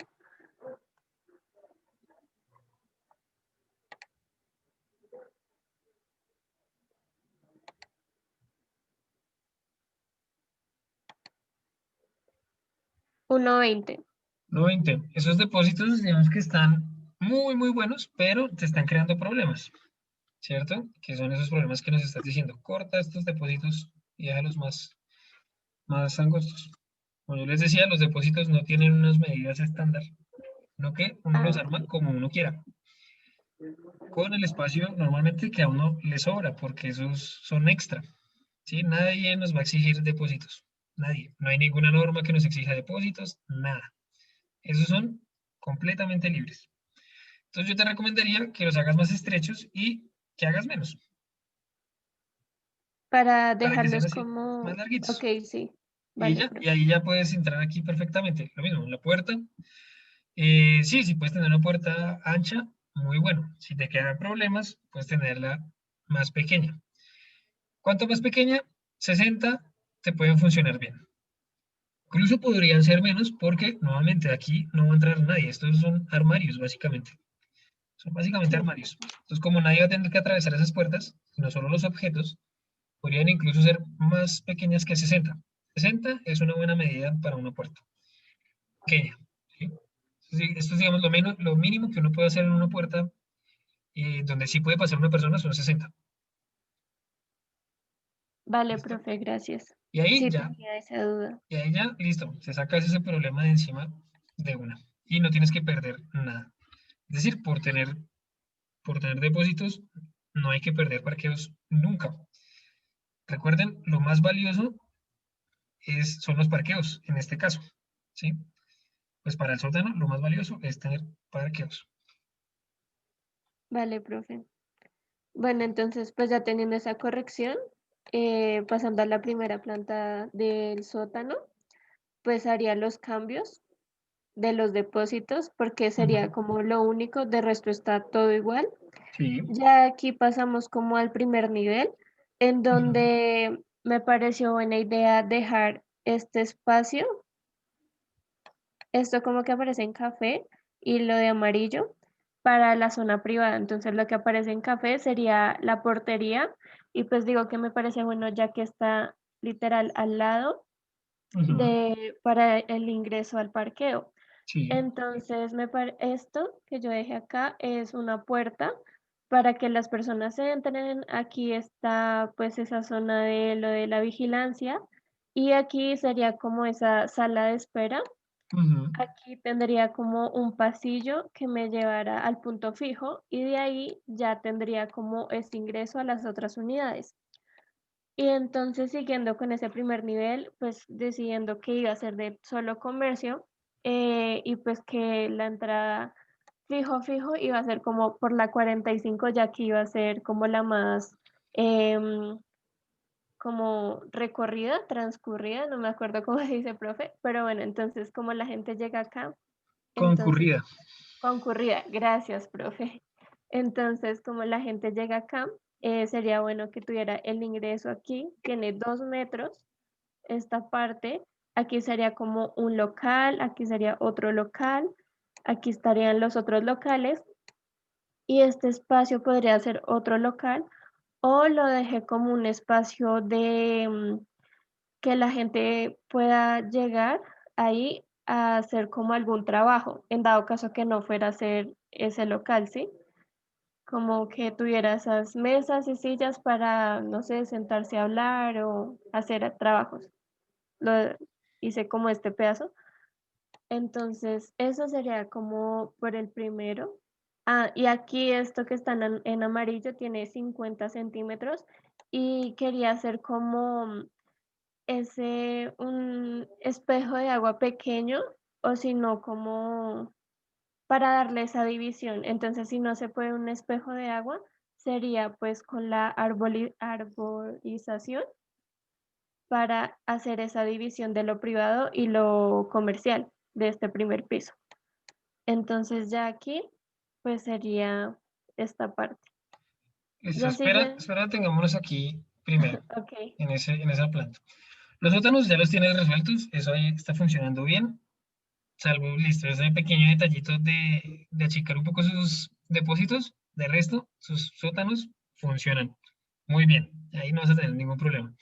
1,20. 90. Esos depósitos, digamos que están muy, muy buenos, pero te están creando problemas, ¿cierto? Que son esos problemas que nos estás diciendo. Corta estos depósitos y déjalos más angostos. Como yo les decía, los depósitos no tienen unas medidas estándar, no que uno Ah, los arma ok. como uno quiera. Con el espacio normalmente que a uno le sobra, porque esos son extra, ¿sí? Nadie nos va a exigir depósitos, nadie. No hay ninguna norma que nos exija depósitos, nada. Esos son completamente libres. Entonces yo te recomendaría que los hagas más estrechos y que hagas menos, Para para que sean dejarlos así, más como, ok, larguitos. sí, Y vale, ya, y profe. ahí ya puedes entrar aquí perfectamente. Lo mismo, en la puerta. Sí, sí puedes tener una puerta ancha, muy bueno. Si te quedan problemas, puedes tenerla más pequeña. ¿Cuánto más pequeña? 60 te pueden funcionar bien. Incluso podrían ser menos porque nuevamente aquí no va a entrar nadie. Estos son armarios, básicamente. Son básicamente Sí, armarios. Entonces, como nadie va a tener que atravesar esas puertas, sino solo los objetos, podrían incluso ser más pequeñas que 60. 60 es una buena medida para una puerta pequeña. ¿Sí? Sí, esto es, digamos, lo mínimo que uno puede hacer en una puerta donde sí puede pasar una persona son 60. vale, ¿Listo? profe, gracias. Y ahí Sí, ya, tenía esa duda. y ahí ya, listo, te sacas ese problema de encima de una. Y no tienes que perder nada. Es decir, por tener depósitos, no hay que perder parqueos nunca. Recuerden, lo más valioso son los parqueos, en este caso, ¿sí? Pues para el sótano, lo más valioso es tener parqueos. Vale, profe. Bueno, entonces, pues ya teniendo esa corrección, pasando a la primera planta del sótano, pues haría los cambios de los depósitos porque sería Ujú. como lo único, de resto está todo igual. Sí. Ya aquí pasamos como al primer nivel, en Ujú. donde me pareció buena idea dejar este espacio, esto como que aparece en café y lo de amarillo para la zona privada. Entonces lo que aparece en café sería la portería y pues digo que me parece bueno ya que está literal al lado Ujú. para el ingreso al parqueo. Sí. Entonces, esto que yo dejé acá es una puerta para que las personas entren. Aquí está pues esa zona de lo de la vigilancia y aquí sería como esa sala de espera. Ujú. Aquí tendría como un pasillo que me llevará al punto fijo y de ahí ya tendría como este ingreso a las otras unidades. Y entonces, siguiendo con ese primer nivel, pues decidiendo que iba a ser de solo comercio y pues que la entrada fijo iba a ser como por la 45, ya que iba a ser como la más em, como recorrida, transcurrida, no me acuerdo cómo se dice, profe, pero bueno, entonces como la gente llega acá, entonces Concurrida. concurrida, gracias, profe. Entonces, como la gente llega acá, sería bueno que tuviera el ingreso aquí, tiene 2 metros esta parte, aquí sería como un local, aquí sería otro local, aquí estarían los otros locales y este espacio podría ser otro local o lo dejé como un espacio de que la gente pueda llegar ahí a hacer como algún trabajo, en dado caso que no fuera a ser ese local, ¿sí? Como que tuviera esas mesas y sillas para, no sé, sentarse a hablar o hacer trabajos. Lo hice como este pedazo. Entonces, eso sería como por el primero. Ah, y aquí esto que está en amarillo tiene 50 centímetros y quería hacer como un espejo de agua pequeño o si no, como para darle esa división. Entonces, si no se puede un espejo de agua, sería pues con la arborización para hacer esa división de lo privado y lo comercial de este primer piso. Entonces ya aquí pues sería esta parte. Listo, Ya sigue, espera, tengámonos aquí primero, ok, en esa planta. Los sótanos ya los tienes resueltos, eso ahí está funcionando bien, salvo, listo, ese pequeño detallito de achicar un poco sus depósitos, de resto, sus sótanos funcionan muy bien, ahí no vas a tener ningún problema.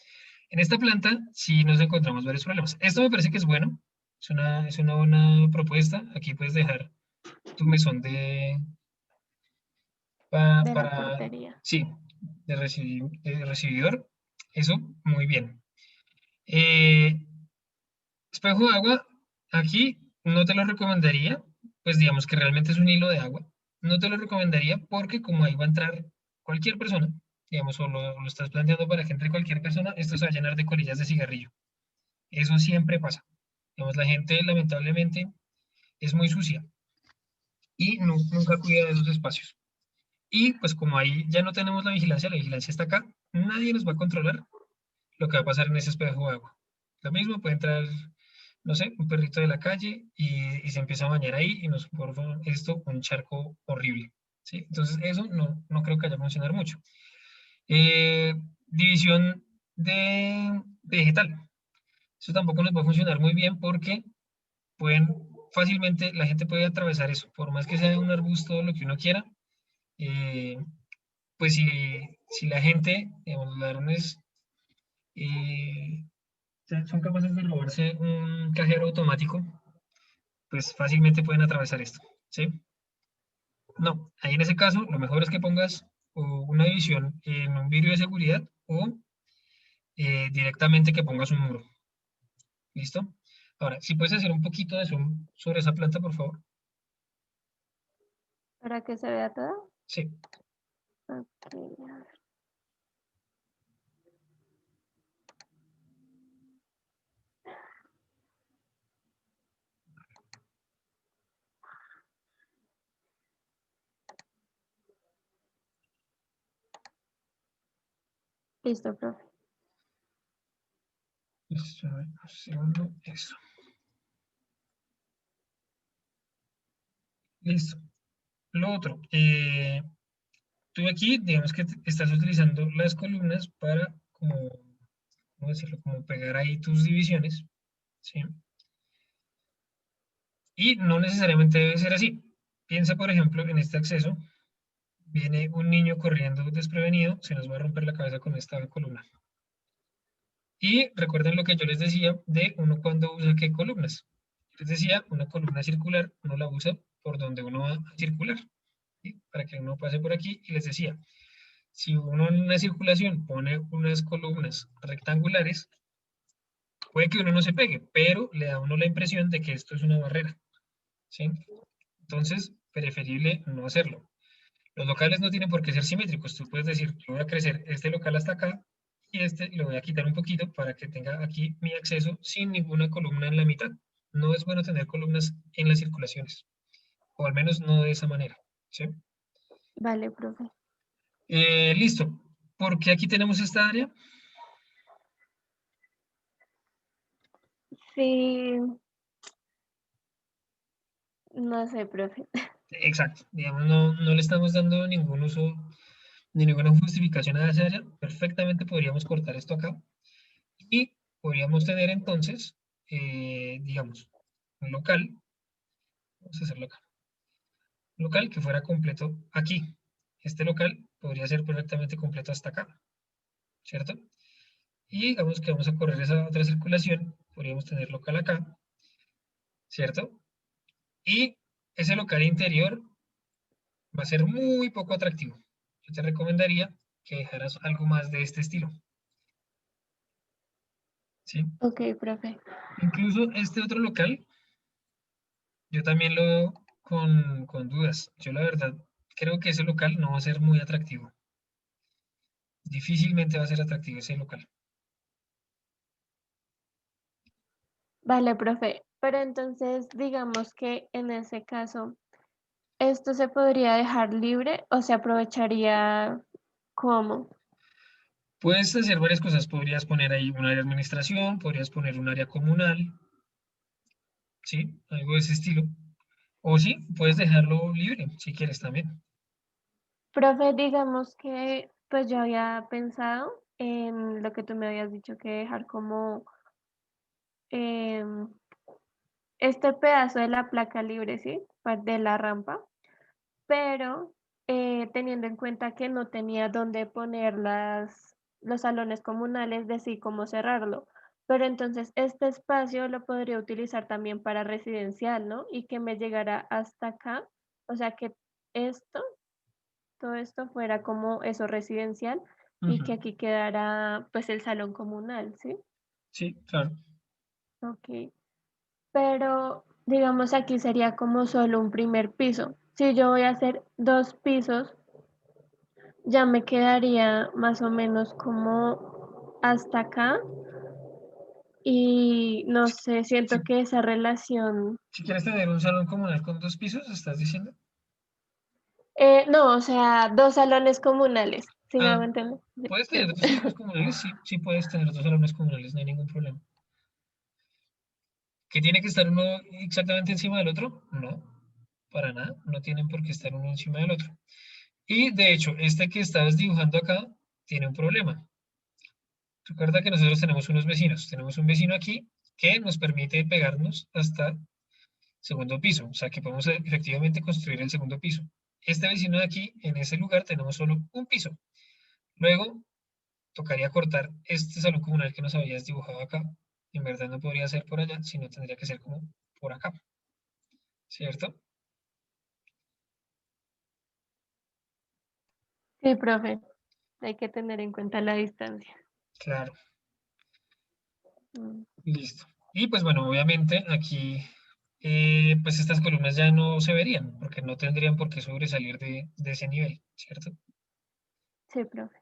En esta planta sí nos encontramos varios problemas. Esto me parece que es bueno, es una buena propuesta, aquí puedes dejar tu mesón de la para, portería. sí, de recibidor, eso muy bien. Eh, Espejo de agua, aquí no te lo recomendaría, pues digamos que realmente es un hilo de agua. No te lo recomendaría porque como ahí va a entrar cualquier persona, digamos, o lo estás planteando para que entre cualquier persona, esto se va a llenar de colillas de cigarrillo. Eso siempre pasa. Digamos, la gente lamentablemente es muy sucia y nunca cuida de esos espacios. Y pues como ahí ya no tenemos la vigilancia está acá, nadie nos va a controlar lo que va a pasar en ese espejo de agua. Lo mismo puede entrar, no sé, un perrito de la calle y se empieza a bañar ahí y nos forma esto un charco horrible. ¿Sí? Entonces eso no creo que vaya a funcionar mucho. Eh, División de vegetal. Eso tampoco nos va a funcionar muy bien porque pueden fácilmente, la gente puede atravesar eso, por más que sea un arbusto o lo que uno quiera, eh, pues si la gente, digamos, los ladrones eh, son capaces de robarse un cajero automático, pues fácilmente pueden atravesar esto, ¿sí? No, ahí en ese caso lo mejor es que pongas una división en un vidrio de seguridad o directamente que pongas un muro, ¿listo? Ahora, si puedes hacer un poquito de zoom sobre esa planta, por favor. Para que se vea todo. Sí, Ok, a ver. Listo, profe. listo, a ver, un segundo, eso. Listo. Lo otro, tú aquí, digamos que estás utilizando las columnas para, como, ¿cómo decirlo? Como pegar ahí tus divisiones, ¿sí? Y no necesariamente debe ser así. Piensa, por ejemplo, en este acceso, viene un niño corriendo desprevenido, se nos va a romper la cabeza con esta columna. Y recuerden lo que yo les decía de uno cuando usa qué columnas. Les decía, una columna circular, uno la usa por donde uno va a circular, ¿sí? Para que uno pase por aquí. Y les decía, si uno en una circulación pone unas columnas rectangulares, puede que uno no se pegue, pero le da a uno la impresión de que esto es una barrera, ¿sí? Entonces, preferible no hacerlo. Los locales no tienen por qué ser simétricos. Tú puedes decir, yo voy a crecer este local hasta acá y este lo voy a quitar un poquito para que tenga aquí mi acceso sin ninguna columna en la mitad. No es bueno tener columnas en las circulaciones, o al menos no de esa manera, ¿sí? Vale, profe. Listo. ¿Por qué aquí tenemos esta área? Sí, no sé, profe. Exacto. Digamos, no le estamos dando ningún uso ni ninguna justificación a esa área. Perfectamente podríamos cortar esto acá y podríamos tener entonces, digamos, un local. Vamos a hacerlo acá. Un local que fuera completo aquí. Este local podría ser perfectamente completo hasta acá, ¿cierto? Y digamos que vamos a correr esa otra circulación. Podríamos tener local acá. ¿cierto? Y ese local interior va a ser muy poco atractivo. Yo te recomendaría que dejaras algo más de este estilo, ¿sí? Ok, profe. Incluso este otro local, yo también lo veo con dudas. Yo la verdad creo que ese local no va a ser muy atractivo. Difícilmente va a ser atractivo ese local. Vale, profe. Pero entonces, digamos que en ese caso, ¿esto se podría dejar libre o se aprovecharía cómo? Puedes hacer varias cosas. Podrías poner ahí un área de administración, podrías poner un área comunal, ¿sí? Algo de ese estilo. O sí, puedes dejarlo libre si quieres también. Profe, digamos que pues yo había pensado en lo que tú me habías dicho que dejar como em, este pedazo de la placa libre, ¿sí? De la rampa, pero teniendo en cuenta que no tenía dónde poner los salones comunales, decidí cómo cerrarlo. Pero entonces este espacio lo podría utilizar también para residencial, ¿no? Y que me llegara hasta acá, o sea que esto, todo esto fuera como eso residencial y Ujú. que aquí quedara pues el salón comunal, ¿sí? Sí, claro. Ok. Pero digamos aquí sería como solo un primer piso. Si yo voy a hacer 2 pisos, ya me quedaría más o menos como hasta acá y no sé, Si, siento que esa relación, si quieres tener un salón comunal con 2 pisos, ¿estás diciendo? no, o sea, 2 salones comunales, ¿sí me hago Ah, entender? ¿puedes Sí. tener 2 salones comunales? Sí, sí puedes tener 2 salones comunales, no hay ningún problema. ¿Que tiene que estar uno exactamente encima del otro? No, para nada, no tienen por qué estar uno encima del otro. Y de hecho, este que estabas dibujando acá tiene un problema. Recuerda que nosotros tenemos un vecino aquí que nos permite pegarnos hasta segundo piso, o sea que podemos efectivamente construir el segundo piso. Este vecino de aquí, en ese lugar, tenemos solo un piso. Luego, tocaría cortar este salón comunal que nos habías dibujado acá. En verdad no podría ser por allá, sino tendría que ser como por acá, ¿cierto? Sí, profe, hay que tener en cuenta la distancia. Claro, Mm. listo. Y pues bueno, obviamente aquí, pues estas columnas ya no se verían, porque no tendrían por qué sobresalir de ese nivel, ¿cierto? Sí, profe.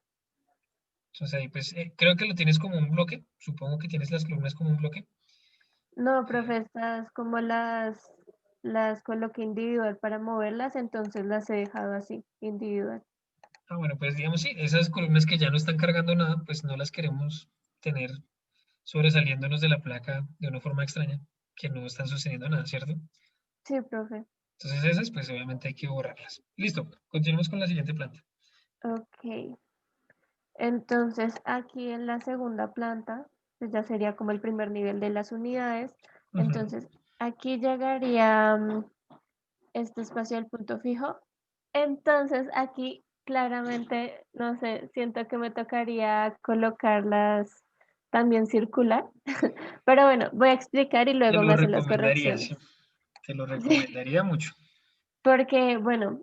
Entonces ahí pues creo que lo tienes como un bloque, supongo que tienes las columnas como un bloque. No, profe, estas como las coloqué individual para moverlas, entonces las he dejado así, individual. Ah, bueno, pues digamos sí, esas columnas que ya no están cargando nada, pues no las queremos tener sobresaliéndonos de la placa de una forma extraña, que no están sosteniendo nada, ¿cierto? Sí, profe. Entonces esas, pues obviamente hay que borrarlas. Listo, continuemos con la siguiente planta. Ok. Entonces, aquí en la segunda planta, pues ya sería como el primer nivel de las unidades. Ujú. Entonces, aquí llegaría este espacio del punto fijo. Entonces, aquí claramente, no sé, siento que me tocaría colocarlas también circular. Pero bueno, voy a explicar y Te luego me lo hacen las recomendaría, sí, correcciones. te lo Sí. recomendaría mucho. Porque, bueno,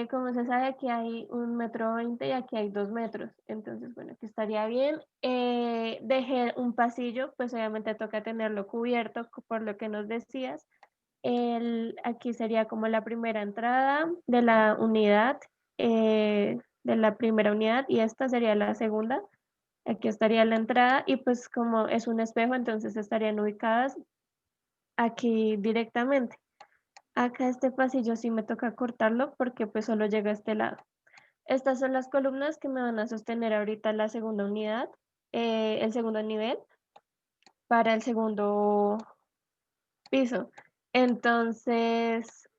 como se sabe, aquí hay 1,20 m y aquí hay 2 metros. Entonces, bueno, aquí estaría bien. Dejé un pasillo, pues obviamente toca tenerlo cubierto, por lo que nos decías. Aquí sería como la primera entrada de la unidad, de la primera unidad, y esta sería la segunda. Aquí estaría la entrada, y pues como es un espejo, entonces estarían ubicadas aquí directamente. Acá este pasillo sí me toca cortarlo porque pues solo llega a este lado. Estas son las columnas que me van a sostener ahorita la segunda unidad, el segundo nivel para el segundo piso. Entonces,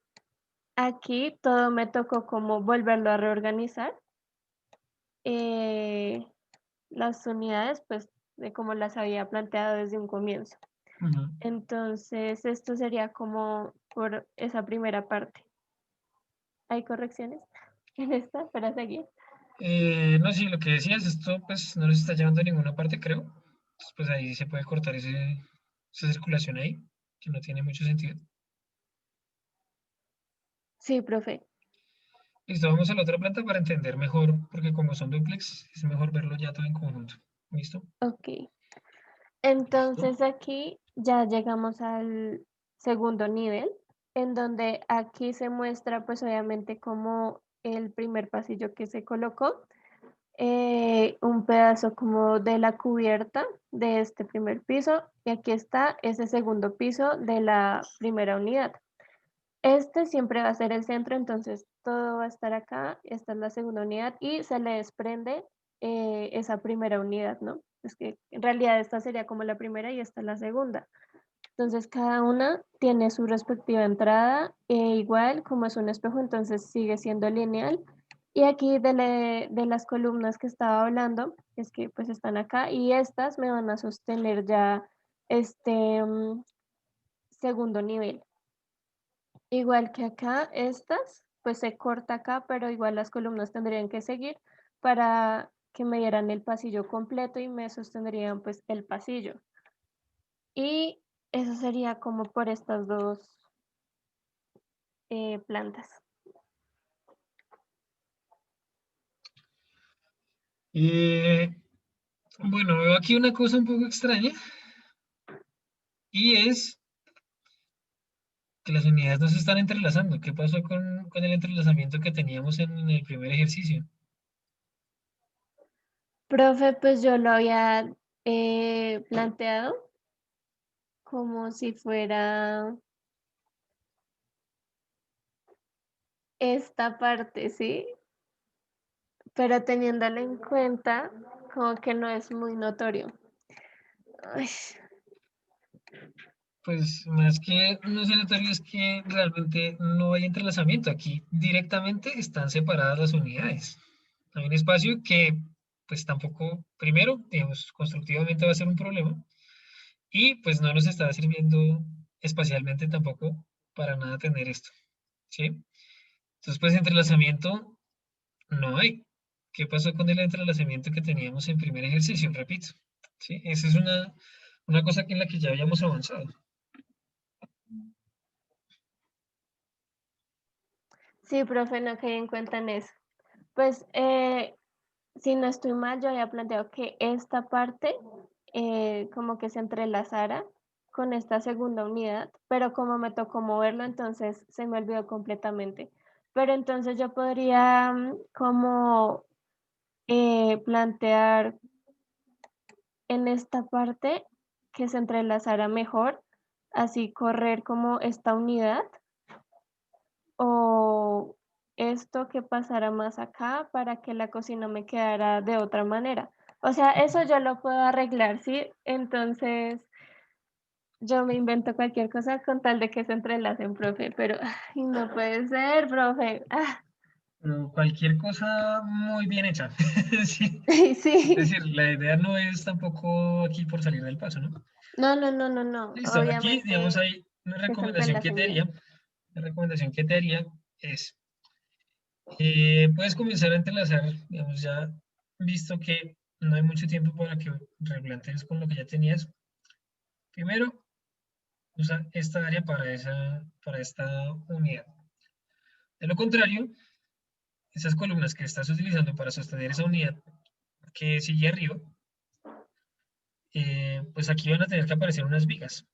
aquí todo me tocó como volverlo a reorganizar. eh, las unidades, pues, de como las había planteado desde un comienzo. Ujú. Entonces, esto sería como por esa primera parte. ¿Hay correcciones en esta para seguir? No, sí, lo que decías, esto pues no nos está llevando a ninguna parte, creo. Entonces, pues ahí se puede cortar esa circulación ahí. que no tiene mucho sentido. Sí, profe. Listo, vamos a la otra planta para entender mejor, porque como son dúplex, es mejor verlo ya todo en conjunto. ¿Listo? Ok. Entonces aquí ya llegamos al segundo nivel, en donde aquí se muestra pues obviamente como el primer pasillo que se colocó, un pedazo como de la cubierta de este primer piso y aquí está ese segundo piso de la primera unidad. Este siempre va a ser el centro, entonces todo va a estar acá, esta es la segunda unidad y se le desprende esa primera unidad, ¿no? Es que en realidad esta sería como la primera y esta la segunda. Entonces cada una tiene su respectiva entrada e igual como es un espejo, entonces sigue siendo lineal. Y aquí de las columnas que estaba hablando, es que pues están acá y estas me van a sostener ya este segundo nivel. Igual que acá, estas, pues se corta acá, pero igual las columnas tendrían que seguir para que me dieran el pasillo completo y me sostendrían pues el pasillo. Y eso sería como por estas dos plantas. Bueno, veo aquí una cosa un poco extraña y es que las unidades no se están entrelazando. ¿Qué pasó con el entrelazamiento que teníamos en el primer ejercicio? Profe, pues yo lo había planteado como si fuera esta parte, ¿sí? Pero teniéndolo en cuenta, como que no es muy notorio. Ay, Pues más que no sea notorio es que realmente no hay entrelazamiento. Aquí directamente están separadas las unidades. Hay un espacio que pues tampoco, primero, digamos, constructivamente va a ser un problema y pues no nos está sirviendo espacialmente tampoco para nada tener esto, ¿sí? Entonces pues entrelazamiento no hay. ¿Qué pasó con el entrelazamiento que teníamos en primer ejercicio? Repito, ¿sí? Esa es una cosa en la que ya habíamos avanzado. sí, profe, no caí en cuenta en eso. Pues, si no estoy mal, yo había planteado que esta parte como que se entrelazara con esta segunda unidad, pero como me tocó moverlo, entonces se me olvidó completamente. Pero entonces yo podría como plantear en esta parte que se entrelazara mejor, así correr como esta unidad o esto que pasara más acá para que la cocina me quedara de otra manera. O sea, eso yo lo puedo arreglar, ¿sí? Entonces, yo me invento cualquier cosa con tal de que se entrelacen, profe, pero ay, no puede ser, profe. Ah, Pero cualquier cosa muy bien hecha. Sí. Es sí. decir, la idea no es tampoco aquí por salir del paso, ¿no? No, no, no, no, no. Listo, aquí, digamos, Obviamente hay una que se recomendación que entrelacen te bien. haría. La recomendación que te haría es, puedes comenzar a entrelazar, digamos, ya visto que no hay mucho tiempo para que replantees con lo que ya tenías. Primero, usa esta área para esta unidad. De lo contrario, esas columnas que estás utilizando para sostener esa unidad que sigue arriba, pues aquí van a tener que aparecer unas vigas,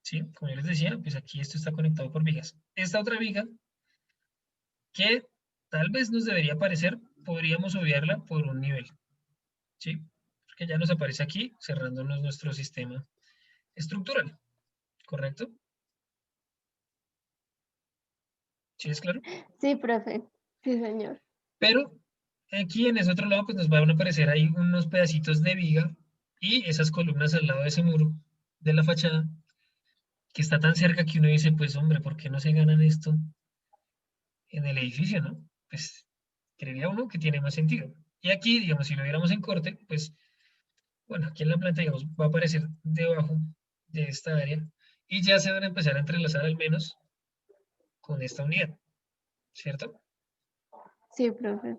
¿sí? Como yo les decía, pues aquí esto está conectado por vigas. Esta otra viga, que tal vez nos debería aparecer, podríamos obviarla por un nivel, ¿sí? Porque ya nos aparece aquí, cerrándonos nuestro sistema estructural, ¿correcto? ¿Sí es claro? Sí, profe. Sí, señor. Pero aquí en ese otro lado, pues nos van a aparecer ahí unos pedacitos de viga y esas columnas al lado de ese muro de la fachada, que está tan cerca que uno dice, pues hombre, ¿por qué no se ganan esto en el edificio, no? Pues creería uno que tiene más sentido. Y aquí, digamos, si lo viéramos en corte, pues, bueno, aquí en la planta, digamos, va a aparecer debajo de esta área y ya se van a empezar a entrelazar al menos con esta unidad, ¿cierto? Sí, profe.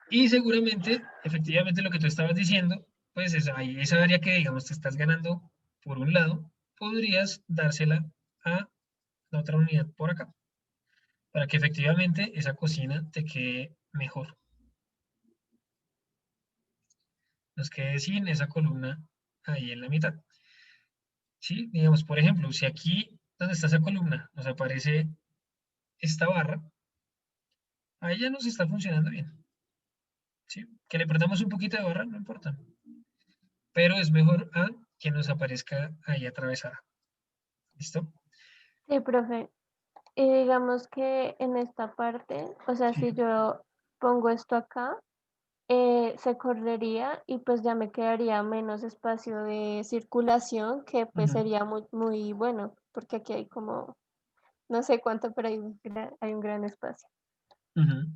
Y seguramente, efectivamente, lo que tú estabas diciendo, pues es ahí esa área que, digamos, te estás ganando por un lado, podrías dársela a la otra unidad por acá, para que efectivamente esa cocina te quede mejor. Nos quede sin esa columna ahí en la mitad. ¿Sí? Digamos, por ejemplo, si aquí donde está esa columna nos aparece esta barra, ahí ya nos está funcionando bien. ¿Sí? Que le perdamos un poquito de barra, no importa. Pero es mejor a que nos aparezca ahí atravesada. ¿Listo? Sí, profe. Y digamos que en esta parte, o sea, Sí. si yo pongo esto acá, se correría y pues ya me quedaría menos espacio de circulación, que pues Ujú, sería muy, muy bueno, porque aquí hay como, no sé cuánto, pero hay un gran espacio. ujú.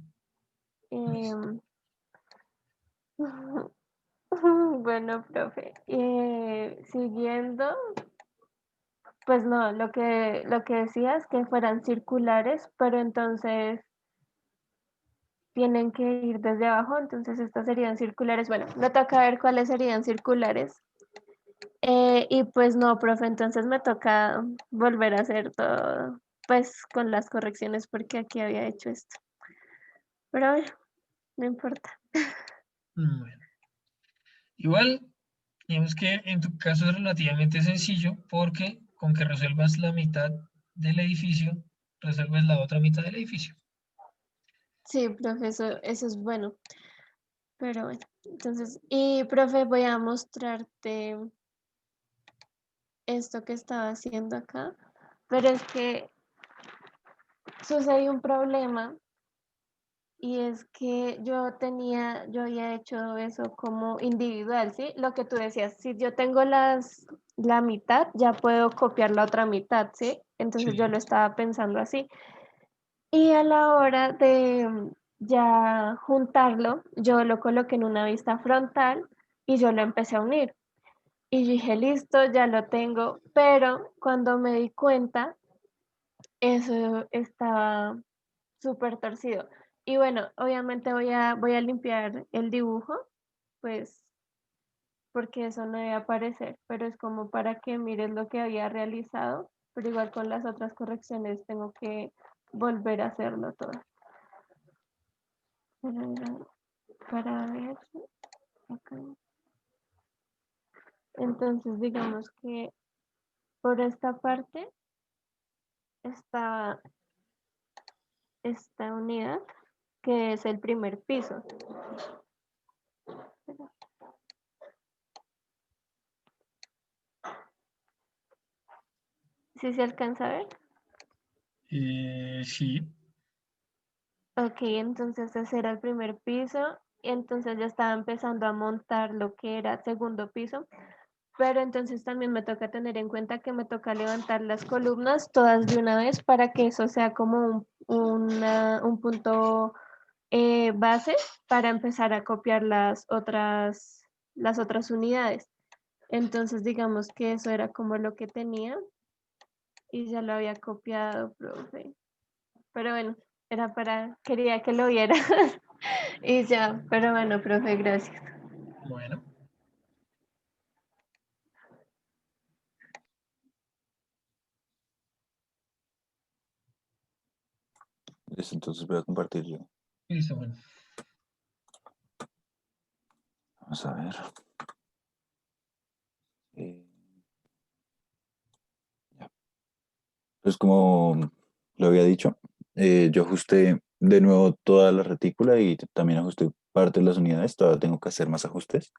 Listo. Em, bueno, profe, siguiendo, pues no, lo que decía es que fueran circulares, pero entonces tienen que ir desde abajo, entonces estas serían circulares. Bueno, me toca ver cuáles serían circulares. Y pues no, profe, entonces me toca volver a hacer todo, pues con las correcciones porque aquí había hecho esto. Pero bueno, no importa. Bueno. Igual, digamos que en tu caso es relativamente sencillo porque con que resuelvas la mitad del edificio, resuelves la otra mitad del edificio. Sí, profe, eso es bueno. Pero bueno, entonces, y profe, voy a mostrarte esto que estaba haciendo acá. Pero es que sucedió un problema. Y es que yo había hecho eso como individual, ¿sí? Lo que tú decías, si yo tengo la mitad, ya puedo copiar la otra mitad, ¿sí? Entonces yo Sí. lo estaba pensando así. Y a la hora de ya juntarlo, yo lo coloqué en una vista frontal y yo lo empecé a unir. Y yo dije, listo, ya lo tengo, pero cuando me di cuenta, eso estaba súper torcido. Y bueno, obviamente voy a limpiar el dibujo, pues porque eso no debe aparecer, pero es como para que mires lo que había realizado, pero igual con las otras correcciones tengo que volver a hacerlo todo. Para ver, acá. Entonces digamos que por esta parte está esta unidad, que es el primer piso. ¿Sí se alcanza a ver? Sí. Ok, entonces ese era el primer piso, y entonces ya estaba empezando a montar lo que era segundo piso, pero entonces también me toca tener en cuenta que me toca levantar las columnas todas de una vez para que eso sea como un punto base para empezar a copiar las otras unidades. Entonces digamos que eso era como lo que tenía y ya lo había copiado, profe. Pero bueno, quería que lo viera. Y ya, pero bueno, profe, gracias. Bueno. Listo, entonces voy a compartir yo. Listo, bueno. Vamos a ver. Eh, ya. Pues como lo había dicho, yo ajusté de nuevo toda la retícula y también ajusté parte de las unidades. Todavía tengo que hacer más ajustes.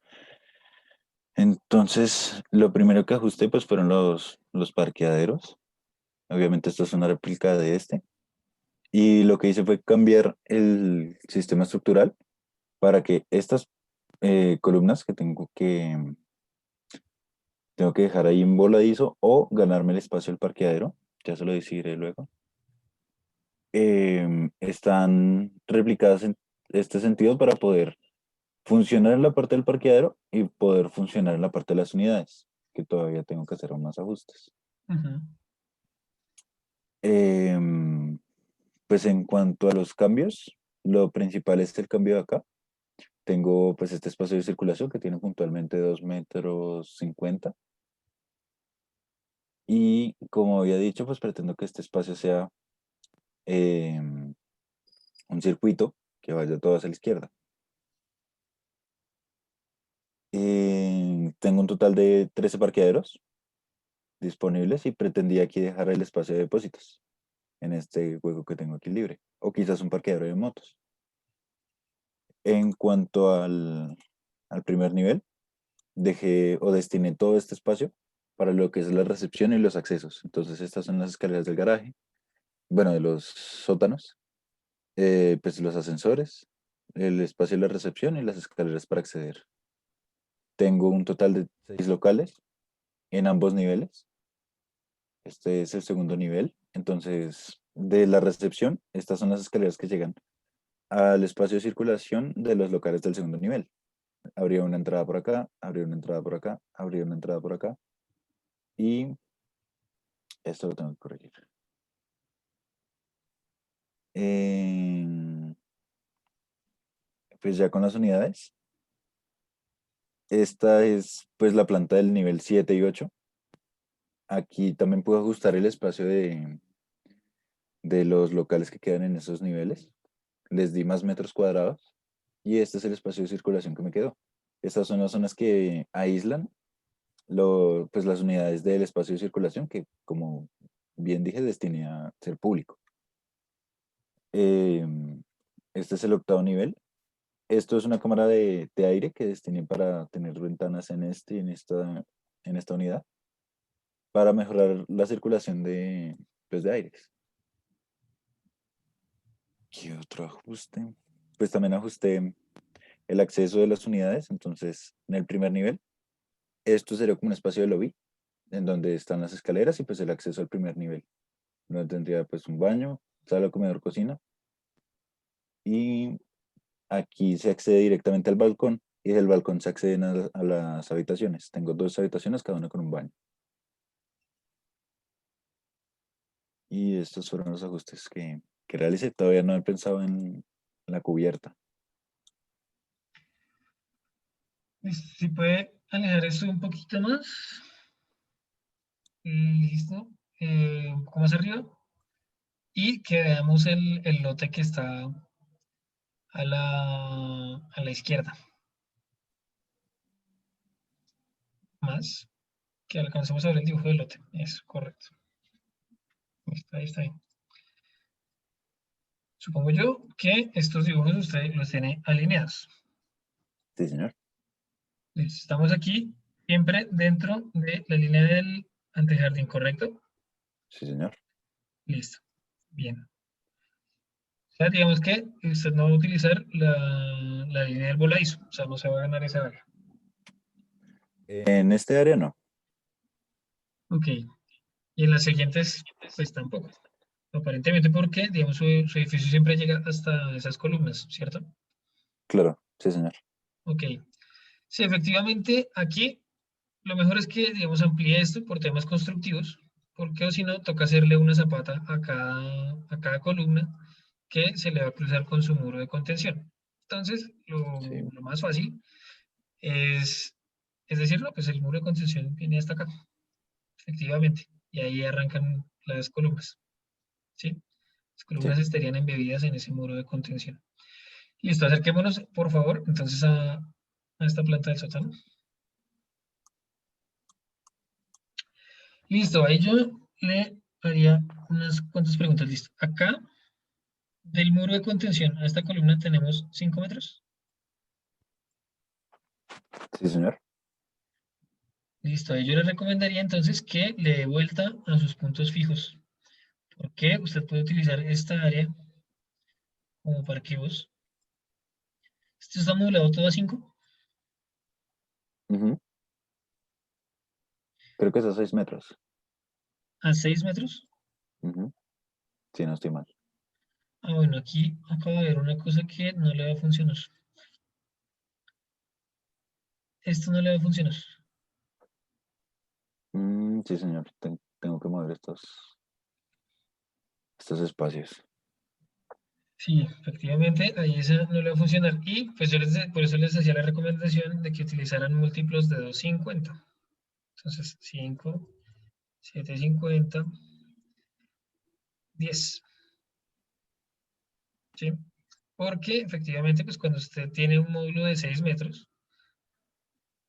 Entonces, lo primero que ajusté pues fueron los parqueaderos. Obviamente esto es una réplica de este. Y lo que hice fue cambiar el sistema estructural para que estas columnas que tengo que dejar ahí en voladizo o ganarme el espacio del parqueadero, ya se lo decidiré luego, están replicadas en este sentido para poder funcionar en la parte del parqueadero y poder funcionar en la parte de las unidades, que todavía tengo que hacer aún más ajustes. Ujú. Em, pues en cuanto a los cambios, lo principal es el cambio de acá. Tengo pues este espacio de circulación que tiene puntualmente 2,50 metros. Y como había dicho, pues pretendo que este espacio sea un circuito que vaya todo hacia la izquierda. Tengo un total de 13 parqueaderos disponibles y pretendía aquí dejar el espacio de depósitos en este hueco que tengo aquí libre, o quizás un parqueadero de motos. En cuanto al primer nivel, dejé o destiné todo este espacio para lo que es la recepción y los accesos. Entonces estas son las escaleras del garaje, bueno, de los sótanos, pues los ascensores, el espacio de la recepción y las escaleras para acceder. Tengo un total de 6 locales en ambos niveles. Este es el segundo nivel. Entonces, de la recepción, estas son las escaleras que llegan al espacio de circulación de los locales del segundo nivel. Habría una entrada por acá, habría una entrada por acá, habría una entrada por acá. Y esto lo tengo que corregir. Pues ya con las unidades. Esta es pues la planta del nivel 7 y 8. Aquí también puedo ajustar el espacio de los locales que quedan en esos niveles. Les di más metros cuadrados y este es el espacio de circulación que me quedó. Estas son las zonas que aíslan pues las unidades del espacio de circulación que, como bien dije, destiné a ser público. Este es el octavo nivel. Esto es una cámara de aire que destiné para tener ventanas en en esta unidad para mejorar la circulación pues, de aires. ¿Qué otro ajuste? Pues también ajusté el acceso de las unidades. Entonces, en el primer nivel, esto sería como un espacio de lobby, en donde están las escaleras y pues el acceso al primer nivel. Donde tendría pues un baño, sala, comedor, cocina. Y aquí se accede directamente al balcón y del balcón se acceden a las habitaciones. Tengo 2 habitaciones, cada una con un baño. Y estos fueron los ajustes que realicé. Todavía no he pensado en la cubierta. Si puede alejar esto un poquito más. Listo. Un poco más arriba. Y que veamos el lote que está a la izquierda. Más. Que alcancemos a ver el dibujo del lote. Eso, correcto. Ahí está bien. Supongo yo que estos dibujos usted los tiene alineados. Sí, señor. Listo. Estamos aquí siempre dentro de la línea del antejardín, ¿correcto? Sí, señor. Listo. Bien. O sea, digamos que usted no va a utilizar la línea del voladizo. O sea, no se va a ganar esa área. En este área no. Ok. Y en las siguientes, pues tampoco. Aparentemente porque, digamos, su edificio siempre llega hasta esas columnas, ¿cierto? Claro, sí, señor. Ok. Sí, efectivamente, aquí lo mejor es que, digamos, amplíe esto por temas constructivos, porque o si no, toca hacerle una zapata a cada columna que se le va a cruzar con su muro de contención. Entonces, Sí. lo más fácil es decirlo, pues el muro de contención viene hasta acá, efectivamente, y ahí arrancan las columnas, ¿sí? Las Sí. columnas estarían embebidas en ese muro de contención. Listo, acerquémonos, por favor, entonces a esta planta del sótano. Listo, ahí yo le haría unas cuantas preguntas. Listo. Acá, del muro de contención a esta columna tenemos 5 metros. Sí, señor. Listo, ahí yo le recomendaría entonces que le dé vuelta a sus puntos fijos. Porque usted puede utilizar esta área como parqueos. Esto está modulado todo a 5. Ujú. Creo que es a 6 metros. A 6 metros. Ujú. Sí, no estoy mal. Ah, bueno, aquí acabo de ver una cosa que no le va a funcionar. Esto no le va a funcionar. Sí, señor. Tengo que mover estos espacios. Sí, efectivamente, ahí esa no le va a funcionar. Y pues por eso les hacía la recomendación de que utilizaran múltiplos de 250. Entonces, 5, 750, 10. ¿Sí? Porque efectivamente, pues cuando usted tiene un módulo de 6 metros,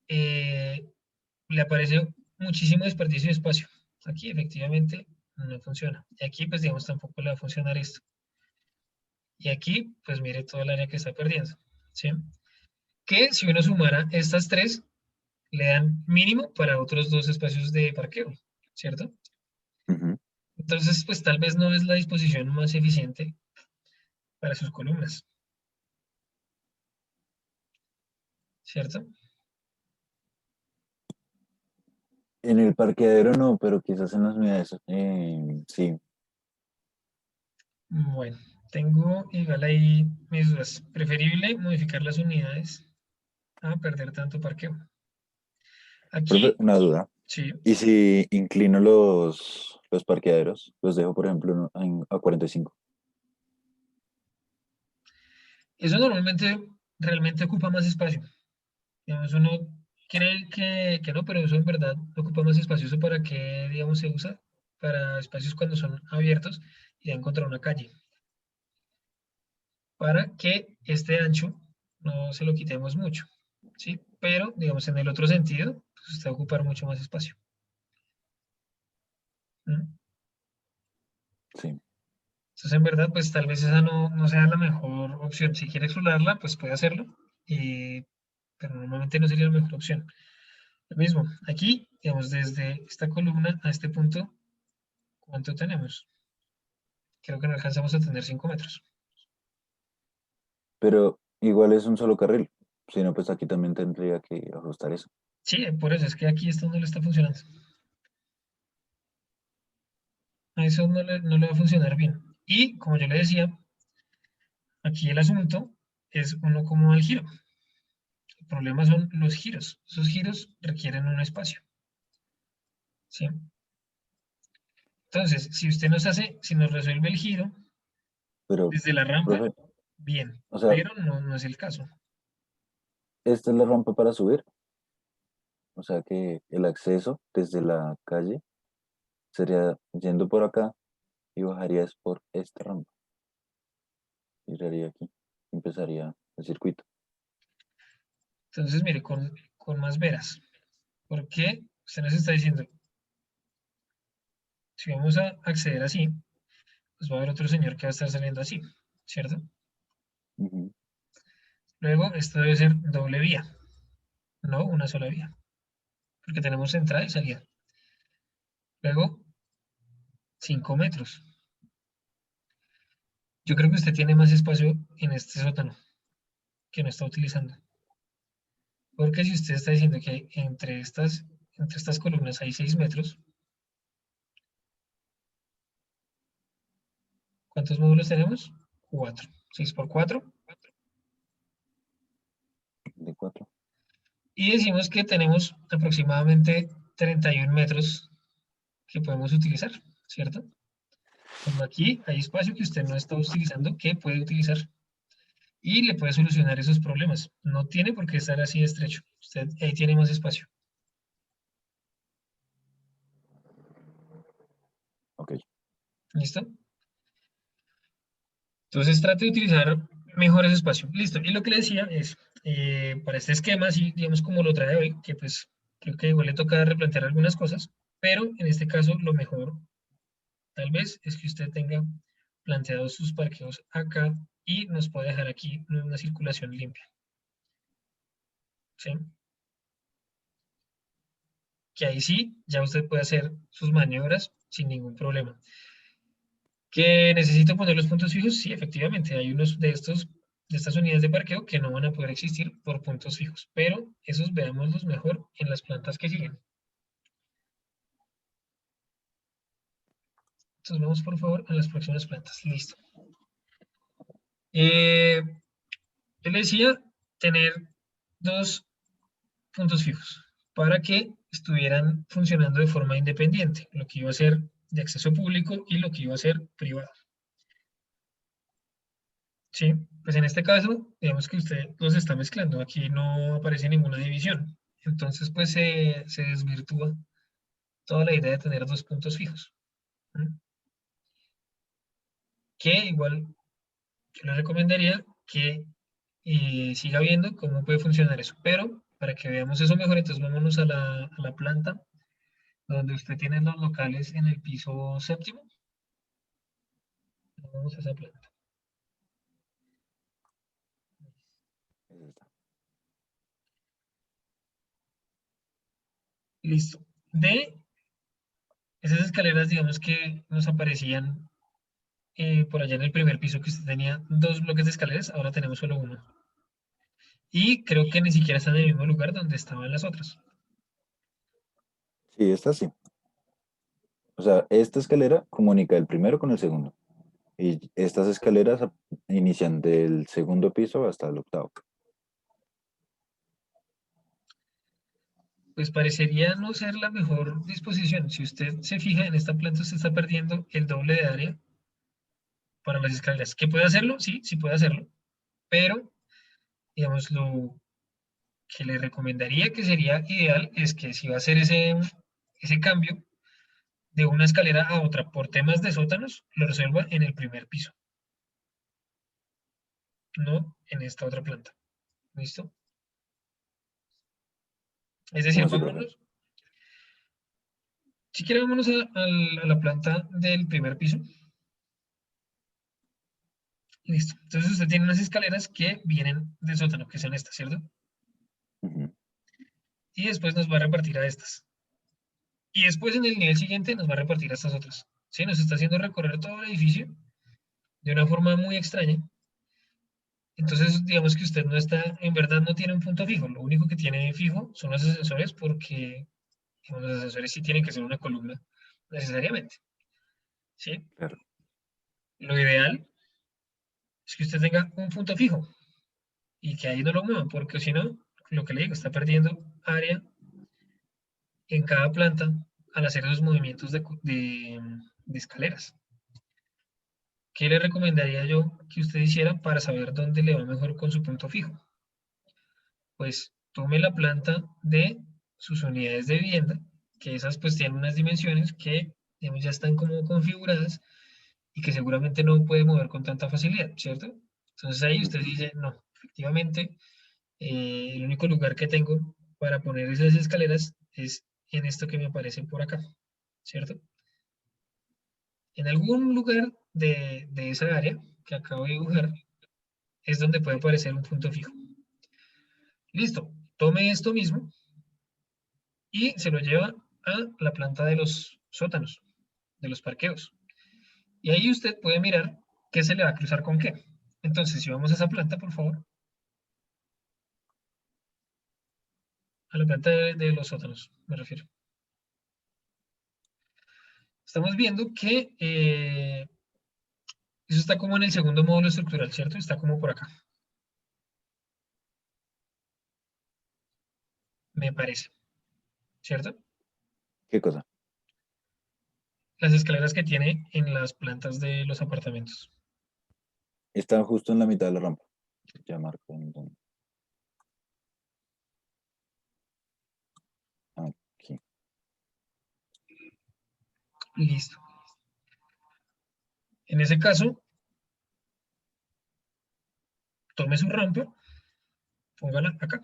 le aparece muchísimo desperdicio de espacio. Aquí efectivamente no funciona. Y aquí, pues digamos, tampoco le va a funcionar esto. Y aquí, pues mire todo el área que está perdiendo. ¿Sí? Que si uno sumara estas tres, le dan mínimo para otros 2 espacios de parqueo, ¿cierto? Ujú. Entonces, pues tal vez no es la disposición más eficiente para sus columnas, ¿cierto? En el parqueadero no, pero quizás en las unidades, sí. Bueno, tengo igual ahí mis dudas. Preferible modificar las unidades a perder tanto parqueo. Profe, Aquí, una duda. sí, ¿Y si inclino los parqueaderos? Los dejo, por ejemplo, a 45. eso normalmente realmente ocupa más espacio. Digamos, uno cree que no, pero eso en verdad ocupa más espacio. ¿Eso para qué, digamos, se usa? Para espacios cuando son abiertos y dan contra una calle. Para que este ancho no se lo quitemos mucho, ¿sí? Pero, digamos, en el otro sentido, pues usted va a ocupar mucho más espacio. ¿Mm? Sí. Entonces, en verdad, pues tal vez esa no sea la mejor opción. Si quiere explorarla, pues puede hacerlo, pero normalmente no sería la mejor opción. Lo mismo, aquí, digamos, desde esta columna a este punto, ¿cuánto tenemos? Creo que no alcanzamos a tener 5 metros. Pero igual es un solo carril. Si no, pues aquí también tendría que ajustar eso. Sí, por eso es que aquí esto no le está funcionando. A eso no le va a funcionar bien. Y como yo le decía, aquí el asunto es uno como el giro. El problema son los giros. Esos giros requieren un espacio. ¿Sí? Entonces, si usted si nos resuelve el giro Pero, desde la rampa, profe, bien, o sea, pero no es el caso. esta es la rampa para subir. O sea que el acceso desde la calle sería yendo por acá y bajarías por esta rampa. Giraría aquí. Empezaría el circuito. Entonces, mire, con más veras. ¿Por qué usted nos está diciendo, si vamos a acceder así, pues va a haber otro señor que va a estar saliendo así, ¿cierto? Ujú. Luego, esto debe ser doble vía, no una sola vía, porque tenemos entrada y salida. Luego, 5 metros. Yo creo que usted tiene más espacio en este sótano que no está utilizando. Porque si usted está diciendo que entre estas columnas hay 6 metros, ¿cuántos módulos tenemos? 4. 6 por 4. De 4. Y decimos que tenemos aproximadamente 31 metros que podemos utilizar, ¿cierto? Cuando aquí hay espacio que usted no está utilizando, que puede utilizar. Y le puede solucionar esos problemas. No tiene por qué estar así de estrecho. Usted ahí tiene más espacio. Ok. ¿Listo? Entonces trate de utilizar mejor ese espacio. Listo. Y lo que le decía es, para este esquema, así digamos como lo trae hoy, que pues creo que igual le toca replantear algunas cosas, pero en este caso lo mejor tal vez es que usted tenga planteados sus parqueos acá y nos puede dejar aquí una circulación limpia. ¿Sí? Que ahí sí, ya usted puede hacer sus maniobras sin ningún problema. ¿Que necesito poner los puntos fijos? Sí, efectivamente, hay unos de estas unidades de parqueo que no van a poder existir por puntos fijos, pero esos veámoslos mejor en las plantas que siguen. Entonces vamos por favor a las próximas plantas. Listo. Yo le decía tener 2 puntos fijos para que estuvieran funcionando de forma independiente, lo que iba a ser de acceso público y lo que iba a ser privado. Sí, pues en este caso, digamos que usted los está mezclando, aquí no aparece ninguna división, entonces pues se desvirtúa toda la idea de tener dos puntos fijos. ¿Mm? Que igual yo le recomendaría que siga viendo cómo puede funcionar eso. Pero para que veamos eso mejor, entonces vámonos a la planta donde usted tiene los locales en el piso séptimo. Vamos a esa planta. Es esta. Listo. De esas escaleras, digamos que nos aparecían por allá en el primer piso que usted tenía dos bloques de escaleras, ahora tenemos solo uno. Y creo que ni siquiera están en el mismo lugar donde estaban las otras. Sí, esta sí. O sea, esta escalera comunica el primero con el segundo. Y estas escaleras inician del segundo piso hasta el octavo. Pues parecería no ser la mejor disposición. Si usted se fija en esta planta, usted está perdiendo el doble de área para las escaleras. ¿Qué puede hacerlo? Sí, sí puede hacerlo. Pero, digamos, lo que le recomendaría que sería ideal es que si va a hacer ese cambio de una escalera a otra por temas de sótanos, lo resuelva en el primer piso, no en esta otra planta. ¿Listo? Es decir, ¿Cómo así, profe? vámonos, si quiere, vámonos a la planta del primer piso. Listo. Entonces usted tiene unas escaleras que vienen del sótano, que son estas, ¿cierto? Ujú. Y después nos va a repartir a estas. Y después en el nivel siguiente nos va a repartir a estas otras. ¿Sí? Nos está haciendo recorrer todo el edificio de una forma muy extraña. Entonces, digamos que usted no está, en verdad no tiene un punto fijo. Lo único que tiene fijo son los ascensores porque digamos, los ascensores sí tienen que ser una columna necesariamente. ¿Sí? Claro. Lo ideal es que usted tenga un punto fijo y que ahí no lo mueva, porque si no, lo que le digo, está perdiendo área en cada planta al hacer esos movimientos de escaleras. ¿Qué le recomendaría yo que usted hiciera para saber dónde le va mejor con su punto fijo? Pues tome la planta de sus unidades de vivienda, que esas pues tienen unas dimensiones que digamos, ya están como configuradas y que seguramente no puede mover con tanta facilidad, ¿cierto? Entonces ahí usted Ujú. dice, no, efectivamente, el único lugar que tengo para poner esas escaleras es en esto que me aparece por acá, ¿cierto? En algún lugar de esa área que acabo de dibujar es donde puede aparecer un punto fijo. Listo, tome esto mismo y se lo lleva a la planta de los sótanos, de los parqueos. Y ahí usted puede mirar qué se le va a cruzar con qué. Entonces, si vamos a esa planta, por favor, a la planta de los sótanos, me refiero. Estamos viendo que eso está como en el segundo módulo estructural, ¿cierto? Está como por acá, me parece, ¿cierto? ¿Qué cosa? Las escaleras que tiene en las plantas de los apartamentos. Está justo en la mitad de la rampa. Ya marco en dónde. Aquí. Listo. En ese caso, tome su rampa, póngala acá,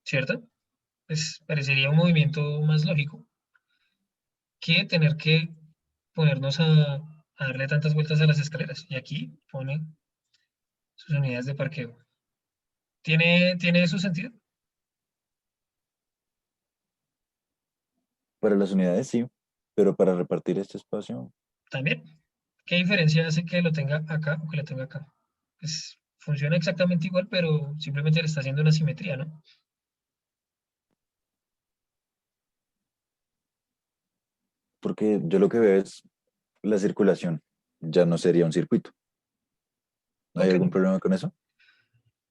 ¿cierto? Pues parecería un movimiento más lógico que tener que ponernos a darle tantas vueltas a las escaleras. Y aquí pone sus unidades de parqueo. ¿Tiene su sentido? Para las unidades sí, pero para repartir este espacio, También. ¿Qué diferencia hace que lo tenga acá o que lo tenga acá? Pues funciona exactamente igual, pero simplemente le está haciendo una simetría, ¿no? porque yo lo que veo es la circulación. Ya no sería un circuito. ¿No ¿Por hay qué no? algún problema con eso?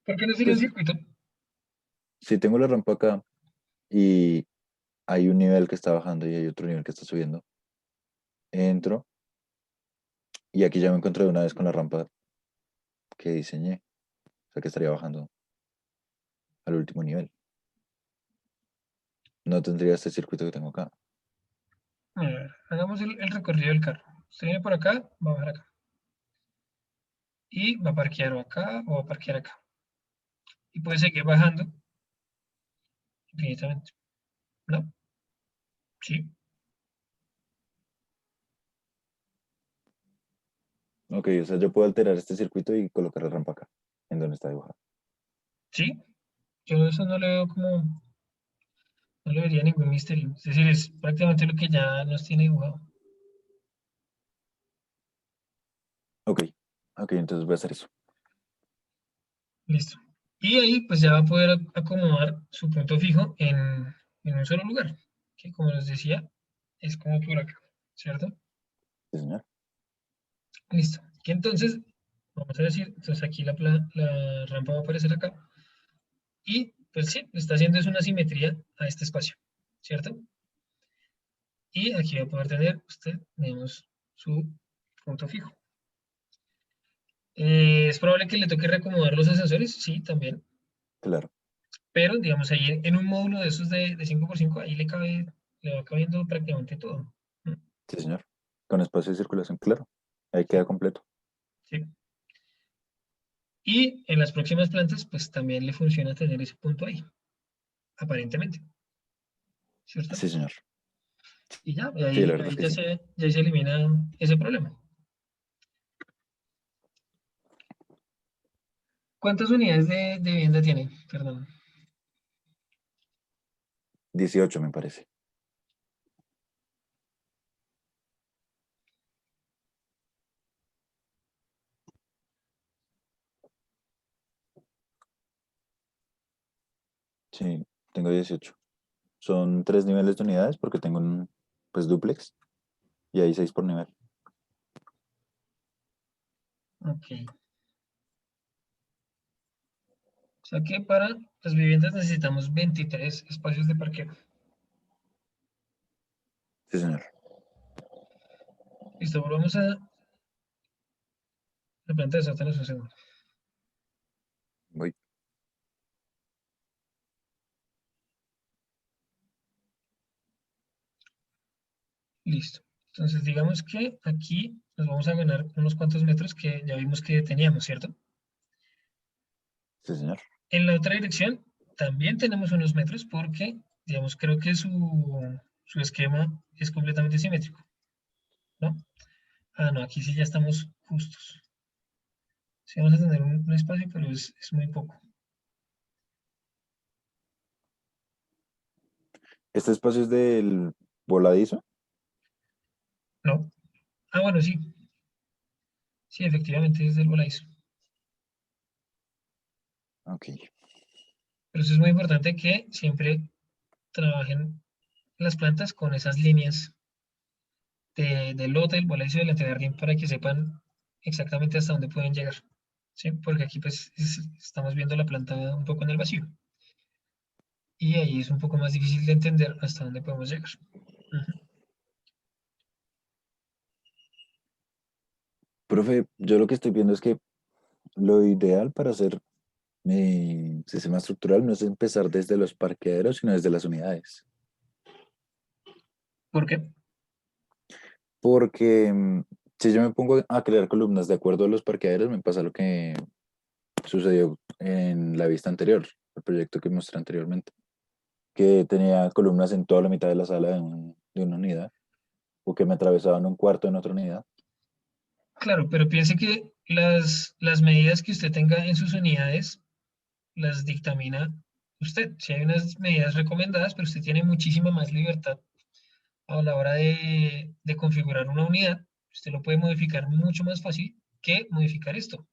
¿Por qué no sería un Pues circuito? si tengo la rampa acá y hay un nivel que está bajando y hay otro nivel que está subiendo, entro y aquí ya me encontré de una vez con la rampa que diseñé, o sea que estaría bajando al último nivel. no tendría este circuito que tengo acá. A ver, hagamos el recorrido del carro. Usted viene por acá, va a bajar acá. Y va a parquear o acá o va a parquear acá. Y puede seguir bajando infinitamente. ¿No? Sí. Ok, o sea, yo puedo alterar este circuito y colocar la rampa acá, en donde está dibujado. Sí. Yo eso no le veo como, no le vería ningún misterio. Es decir, es prácticamente lo que ya nos tiene dibujado. Ok, ok, entonces voy a hacer eso. Listo. Y ahí pues ya va a poder acomodar su punto fijo en un solo lugar, que como les decía, es como por acá, ¿cierto? Sí, señor. Listo. Y entonces, vamos a decir, entonces aquí la rampa va a aparecer acá. Y pues sí, está haciendo es una simetría a este espacio, ¿cierto? Y aquí va a poder tener usted, digamos, su punto fijo. ¿Es probable que le toque reacomodar los ascensores? Sí, también. Claro. Pero, digamos, ahí en un módulo de esos de 5x5, ahí le va cabiendo prácticamente todo. ¿Mm? Sí, señor. Con espacio de circulación, claro. Ahí queda completo. Sí. Y en las próximas plantas, pues también le funciona tener ese punto ahí, aparentemente, ¿cierto? Sí, señor. Y ya, Sí, la verdad es ahí que sí. ya se elimina ese problema. ¿Cuántas unidades de vivienda tiene? Perdón. 18 me parece. Sí, tengo 18. Son 3 niveles de unidades porque tengo un, pues, dúplex y hay 6 por nivel. Ok. O sea que para las viviendas necesitamos 23 espacios de parqueo. Sí, señor. Listo, volvamos a la planta de sótanos un segundo. Voy. Listo. Entonces, digamos que aquí nos vamos a ganar unos cuantos metros que ya vimos que teníamos, ¿cierto? Sí, señor. En la otra dirección también tenemos unos metros porque, digamos, creo que su esquema es completamente simétrico, ¿no? Ah, no, aquí sí ya estamos justos. Sí vamos a tener un espacio, pero es muy poco. Este espacio es del voladizo. ¿No? Ah, bueno, sí. Sí, efectivamente es del voladizo. Ok. Pero eso es muy importante que siempre trabajen las plantas con esas líneas del lote, del voladizo y del antejardín para que sepan exactamente hasta dónde pueden llegar. ¿Sí? Porque aquí pues estamos viendo la planta un poco en el vacío. Y ahí es un poco más difícil de entender hasta dónde podemos llegar. Ujú. Profe, yo lo que estoy viendo es que lo ideal para hacer mi sistema estructural no es empezar desde los parqueaderos, sino desde las unidades. ¿Por qué? Porque si yo me pongo a crear columnas de acuerdo a los parqueaderos, me pasa lo que sucedió en la vista anterior, el proyecto que mostré anteriormente, que tenía columnas en toda la mitad de la sala de una unidad, o que me atravesaban un cuarto en otra unidad. Claro, pero piense que las medidas que usted tenga en sus unidades las dictamina usted. Si hay unas medidas recomendadas, pero usted tiene muchísima más libertad a la hora de configurar una unidad. Usted lo puede modificar mucho más fácil que modificar esto.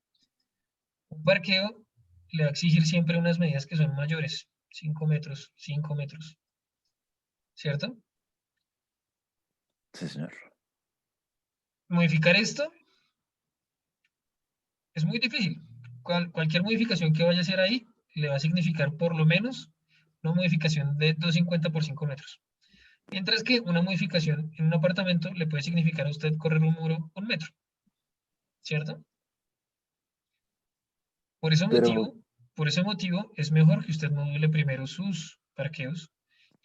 Un parqueo le va a exigir siempre unas medidas que son mayores, 5 metros, 5 metros, ¿cierto? Sí, señor. Modificar esto es muy difícil. Cualquier modificación que vaya a hacer ahí le va a significar por lo menos una modificación de 250 por 5 metros. Mientras que una modificación en un apartamento le puede significar a usted correr un muro 1 metro, ¿cierto? Por ese Pero, motivo, por ese motivo es mejor que usted module primero sus parqueos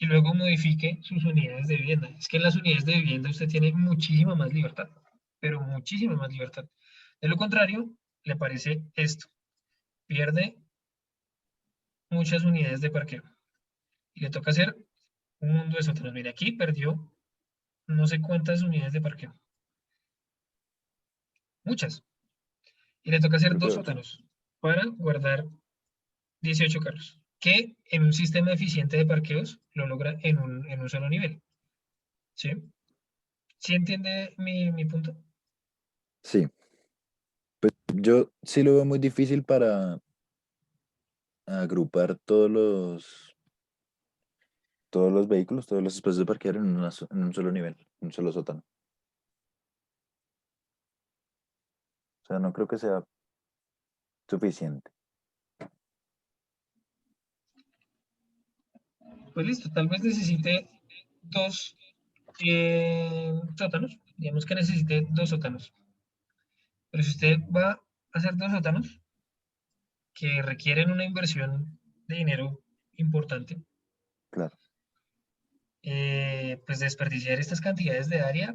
y luego modifique sus unidades de vivienda. Es que en las unidades de vivienda usted tiene muchísima más libertad, pero muchísima más libertad. De lo contrario, le aparece esto. Pierde muchas unidades de parqueo. Y le toca hacer un mundo de sótanos. Mire, aquí perdió no sé cuántas unidades de parqueo. Muchas. Y le toca hacer Creo que 2 8. sótanos para guardar 18 carros, que en un sistema eficiente de parqueos lo logra en un solo nivel. ¿Sí? ¿Sí entiende mi punto? Sí, yo sí lo veo muy difícil para agrupar todos los vehículos, todos los espacios de parquear en un solo nivel, en un solo sótano. O sea, no creo que sea suficiente. Pues listo, tal vez necesite 2 sótanos. Digamos que necesite 2 sótanos. Pero si usted va a hacer 2 sótanos que requieren una inversión de dinero importante, Claro. pues desperdiciar estas cantidades de área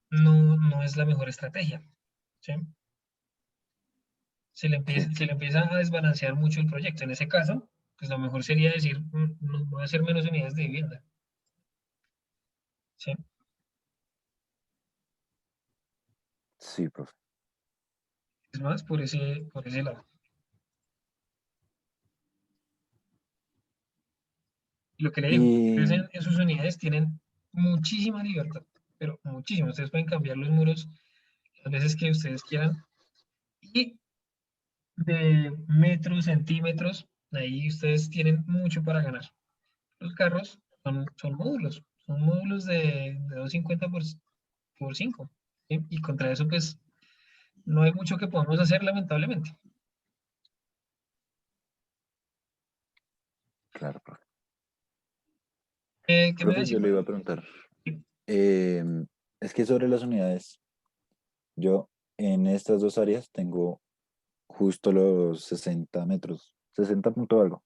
no es la mejor estrategia. ¿Sí? Sí, Se le empieza a desbalancear mucho el proyecto. En ese caso, pues lo mejor sería decir, no, voy a hacer menos unidades de vivienda. ¿Sí? sí, profe. Es más, por ese lado. Y lo que le digo, ustedes Y en sus unidades tienen muchísima libertad, pero muchísimo. Ustedes pueden cambiar los muros las veces que ustedes quieran. Y de metros, centímetros, ahí ustedes tienen mucho para ganar. Los carros son módulos de 250 por 5. ¿Sí? Y contra eso, pues, no hay mucho que podamos hacer, lamentablemente. claro, profe. ¿Qué me va a Profe, decir, yo le iba a perdón? preguntar. Sí. Es que sobre las unidades, yo en estas dos áreas tengo justo los 60 metros, 60 punto algo.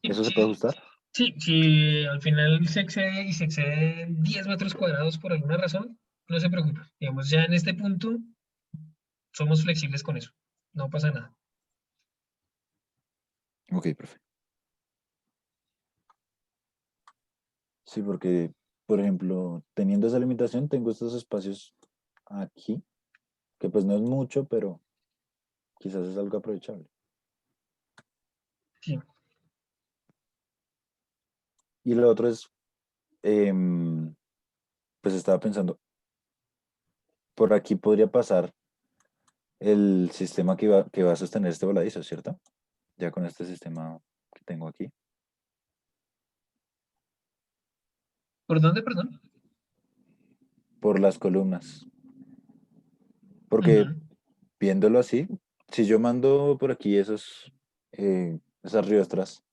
¿Eso se puede ajustar? Sí, si al final se excede y se excede 10 metros cuadrados por alguna razón, no se preocupe. Digamos, ya en este punto somos flexibles con eso. No pasa nada. Ok, profe. Sí, porque, por ejemplo, teniendo esa limitación, tengo estos espacios aquí, que pues no es mucho, pero quizás es algo aprovechable. Sí. Y lo otro es, em, pues estaba pensando, por aquí podría pasar el sistema que va a sostener este voladizo, ¿cierto? Ya con este sistema que tengo aquí. ¿Por dónde, perdón? Por las columnas. Porque Ujú. viéndolo así, si yo mando por aquí esas riostras,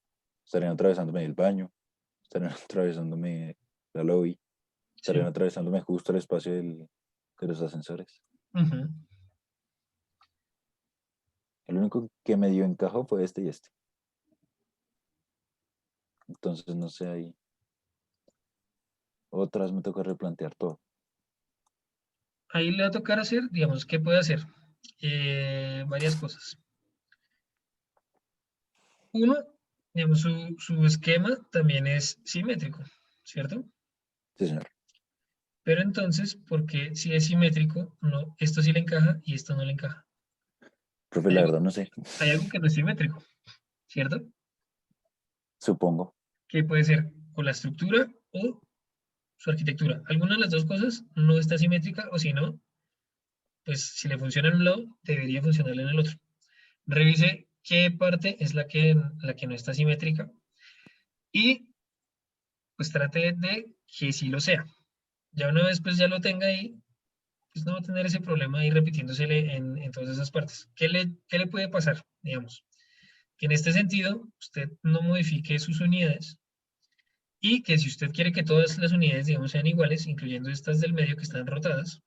estarían atravesándome el baño, estarían atravesándome la lobby, Sí. estarían atravesándome justo el espacio de los ascensores. Ujú. El único que medio encajó fue este y este. Entonces, no sé, ahí otras me toca replantear todo. Ahí le va a tocar hacer, digamos, ¿qué puede hacer? Varias cosas. Uno, digamos, su esquema también es simétrico, ¿cierto? Sí, señor. Pero entonces, ¿por qué si es simétrico, no, esto sí le encaja y esto no le encaja? Profe, Hay la algo, verdad no sé. hay algo que no es simétrico, ¿cierto? Supongo. Que puede ser o la estructura o su arquitectura. Alguna de las dos cosas no está simétrica o si no, pues si le funciona en un lado, debería funcionar en el otro. Revise qué parte es la que no está simétrica y pues trate de que sí lo sea. Ya una vez pues ya lo tenga ahí, pues no va a tener ese problema ahí repitiéndosele en todas esas partes. Qué le puede pasar? Digamos, que en este sentido usted no modifique sus unidades y que si usted quiere que todas las unidades, digamos, sean iguales, incluyendo estas del medio que están rotadas,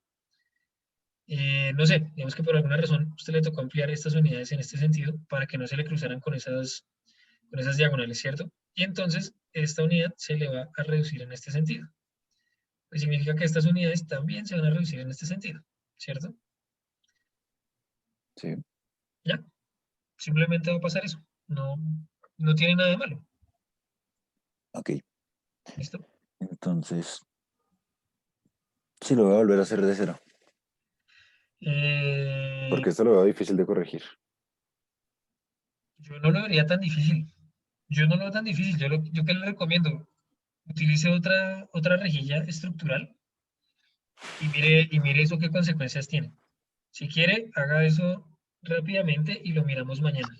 no sé, digamos que por alguna razón usted le tocó ampliar estas unidades en este sentido para que no se le cruzaran con esas diagonales, ¿cierto? y entonces esta unidad se le va a reducir en este sentido. Pues significa que estas unidades también se van a reducir en este sentido, ¿cierto? Sí. Ya, simplemente va a pasar eso. No, no tiene nada de malo. Ok. ¿Listo? Entonces, sí lo voy a volver a hacer de cero. Porque esto lo veo difícil de corregir. Yo no lo vería tan difícil. Yo no lo veo tan difícil. Yo que le recomiendo, utilice otra rejilla estructural y mire eso qué consecuencias tiene. Si quiere, haga eso rápidamente y lo miramos mañana.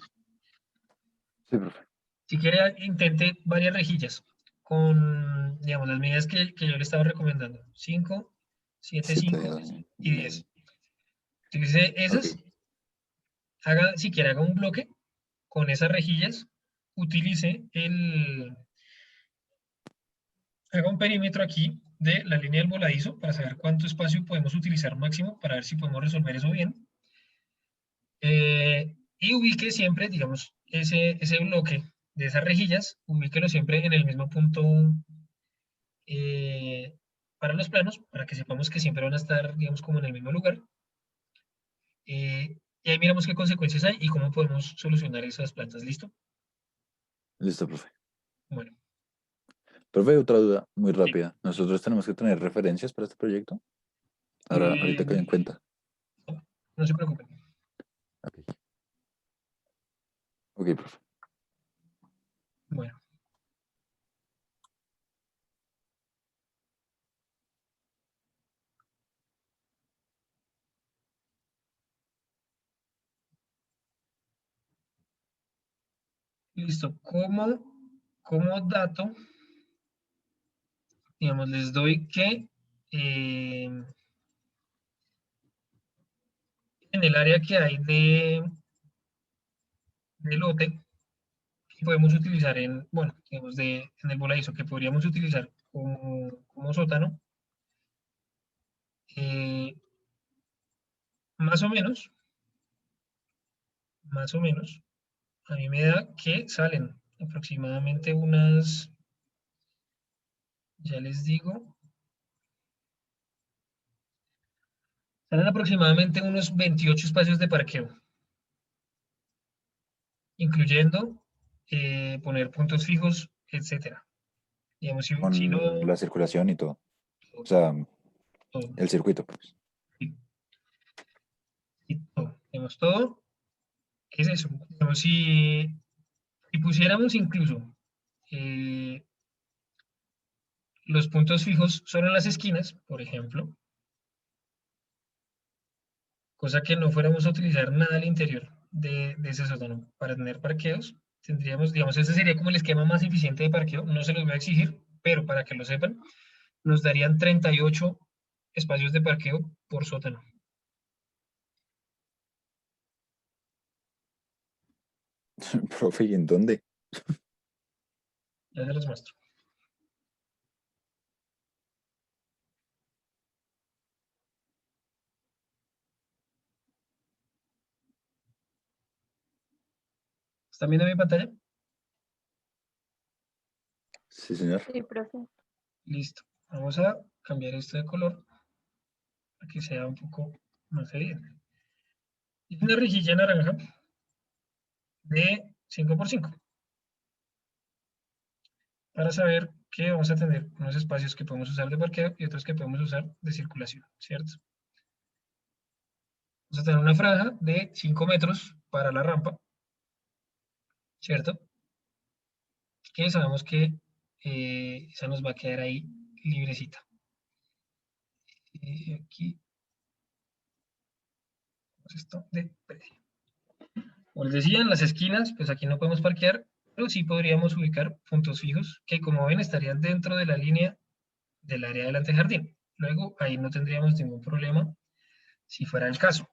Sí, profe. Si quiere, intente varias rejillas con, digamos, las medidas que yo le estaba recomendando. 5, 7, 7, 5 2 y y 10. Utilice Ok. esas, si quiere, haga un bloque con esas rejillas, utilice haga un perímetro aquí de la línea del voladizo para saber cuánto espacio podemos utilizar máximo para ver si podemos resolver eso bien. Y ubique siempre, digamos, ese bloque de esas rejillas, ubíquelo siempre en el mismo punto para los planos, para que sepamos que siempre van a estar, digamos, como en el mismo lugar. Y ahí miramos qué consecuencias hay y cómo podemos solucionar esas plantas. ¿Listo? Listo, profe. Bueno. Profe, otra duda muy Sí. rápida. ¿Nosotros tenemos que tener referencias para este proyecto? Ahorita caí en cuenta. No se preocupen. Ok. Ok, profe. Bueno. Listo. Como dato, digamos, les doy que en el área que hay de lote, que podemos utilizar bueno, digamos, en el voladizo, que podríamos utilizar como sótano, eh, más o menos, a mí me da que salen aproximadamente ya les digo, salen aproximadamente unos 28 espacios de parqueo, incluyendo poner puntos fijos, etcétera. Digamos, si no, Con la circulación y todo. O sea, todo, el circuito, pues. y todo, digamos, todo es eso. Digamos, si pusiéramos incluso los puntos fijos solo en las esquinas, por ejemplo, cosa que no fuéramos a utilizar nada al interior de ese sótano para tener parqueos, tendríamos, digamos, ese sería como el esquema más eficiente de parqueo, no se los voy a exigir, pero para que lo sepan, nos darían 38 espacios de parqueo por sótano. Profe, ¿y en dónde? Ya se los muestro. ¿Están viendo mi pantalla? Sí, señor. Sí, profe. Listo. Vamos a cambiar esto de color para que sea un poco más evidente. Es una rejilla naranja de 5x5 para saber que vamos a tener unos espacios que podemos usar de parqueo y otros que podemos usar de circulación, ¿cierto? Vamos a tener una franja de 5 metros para la rampa, ¿cierto? Que sabemos que esa nos va a quedar ahí librecita. Aquí, esto de precio. Como les decía, en las esquinas, pues aquí no podemos parquear, pero sí podríamos ubicar puntos fijos que, como ven, estarían dentro de la línea del área del antejardín. Luego, ahí no tendríamos ningún problema si fuera el caso.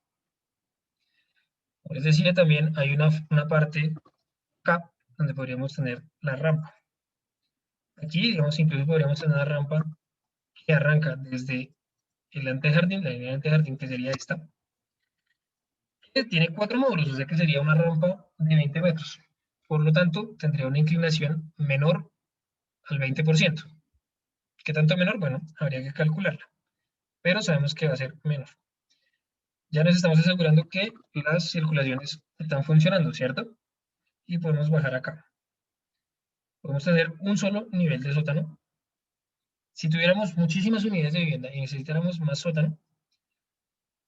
Como les decía, también hay una parte acá donde podríamos tener la rampa. Aquí, digamos, incluso podríamos tener una rampa que arranca desde el antejardín, la línea del antejardín, que sería esta, que tiene 4 módulos, o sea que sería una rampa de 20 metros. Por lo tanto, tendría una inclinación menor al 20%. ¿Qué tanto menor? Bueno, habría que calcularla, pero sabemos que va a ser menor. Ya nos estamos asegurando que las circulaciones están funcionando, ¿cierto? Y podemos bajar acá. Podemos tener un solo nivel de sótano. Si tuviéramos muchísimas unidades de vivienda y necesitáramos más sótano,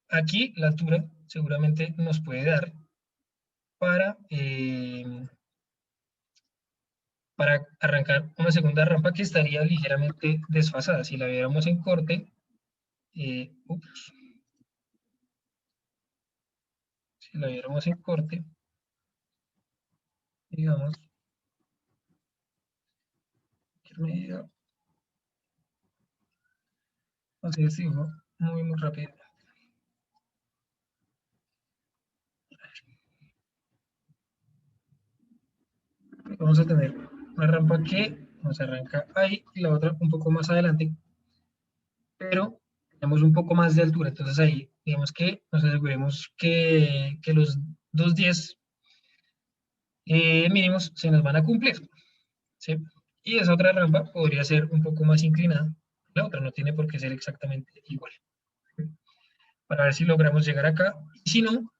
aquí la altura seguramente nos puede dar para arrancar una segunda rampa que estaría ligeramente desfasada. Si la viéramos en corte, si la viéramos en corte, digamos, cualquier medida, así es, digo, muy rápido. Vamos a tener una rampa que nos arranca ahí y la otra un poco más adelante, pero tenemos un poco más de altura, entonces ahí digamos que nos aseguremos que los 210 mínimos se nos van a cumplir, ¿sí? Y esa otra rampa podría ser un poco más inclinada, la otra no tiene por qué ser exactamente igual, para ver si logramos llegar acá, y si no,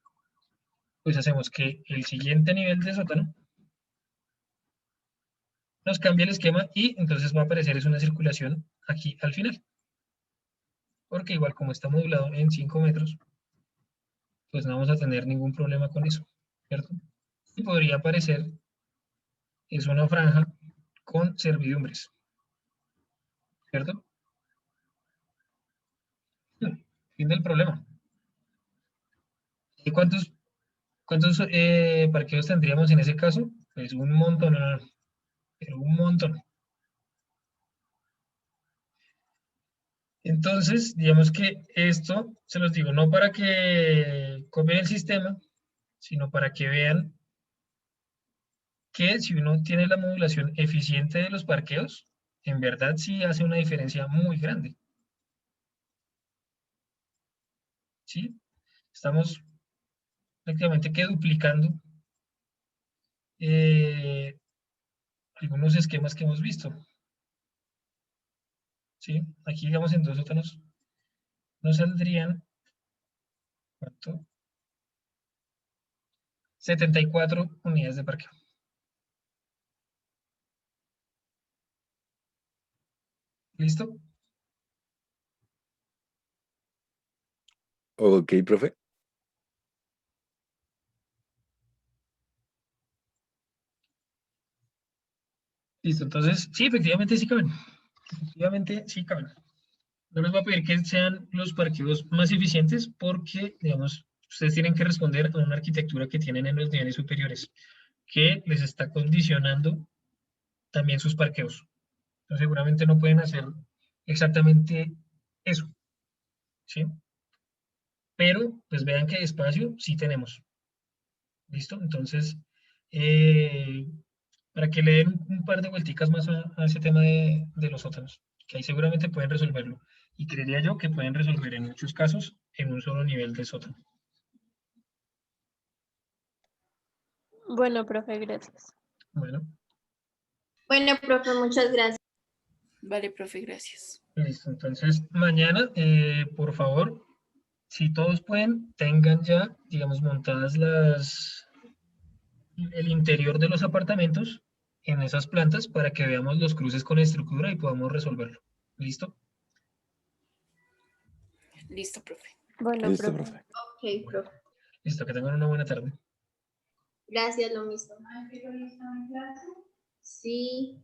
pues hacemos que el siguiente nivel de sótano nos cambie el esquema y entonces va a aparecer es una circulación aquí al final. Porque igual como está modulado en 5 metros, pues no vamos a tener ningún problema con eso, ¿cierto? Y podría aparecer, es una franja con servidumbres, ¿cierto? Fin del problema. ¿Y cuántos parqueos tendríamos en ese caso? Pues un montón, pero un montón. Entonces, digamos que esto, se los digo, no para que copien el sistema, sino para que vean que si uno tiene la modulación eficiente de los parqueos, en verdad sí hace una diferencia muy grande. ¿Sí? Estamos prácticamente que duplicando algunos esquemas que hemos visto. ¿Sí? Aquí, digamos, en dos sótanos nos saldrían, ¿cuánto? 74 unidades de parqueo. ¿Listo? Ok, profe. Listo, entonces, sí, efectivamente sí caben. Efectivamente sí caben. No les voy a pedir que sean los parqueos más eficientes porque, digamos, ustedes tienen que responder a una arquitectura que tienen en los niveles superiores, que les está condicionando también sus parqueos. Entonces, seguramente no pueden hacer exactamente eso, ¿sí? Pero, pues vean que espacio sí tenemos. ¿Listo? Entonces, eh, para que le den un par de vuelticas más a ese tema de los sótanos, que ahí seguramente pueden resolverlo. Y creería yo que pueden resolver en muchos casos en un solo nivel de sótano. Bueno, profe, gracias. Bueno, Bueno, profe, muchas gracias. Vale, profe, gracias. listo. Entonces, mañana, por favor, si todos pueden, tengan ya, digamos, montadas el interior de los apartamentos en esas plantas para que veamos los cruces con estructura y podamos resolverlo. ¿Listo? Listo, profe. Bueno, Listo, profe. profe. Ok, profe. Listo, que tengan una buena tarde. Gracias, lo mismo. Sí.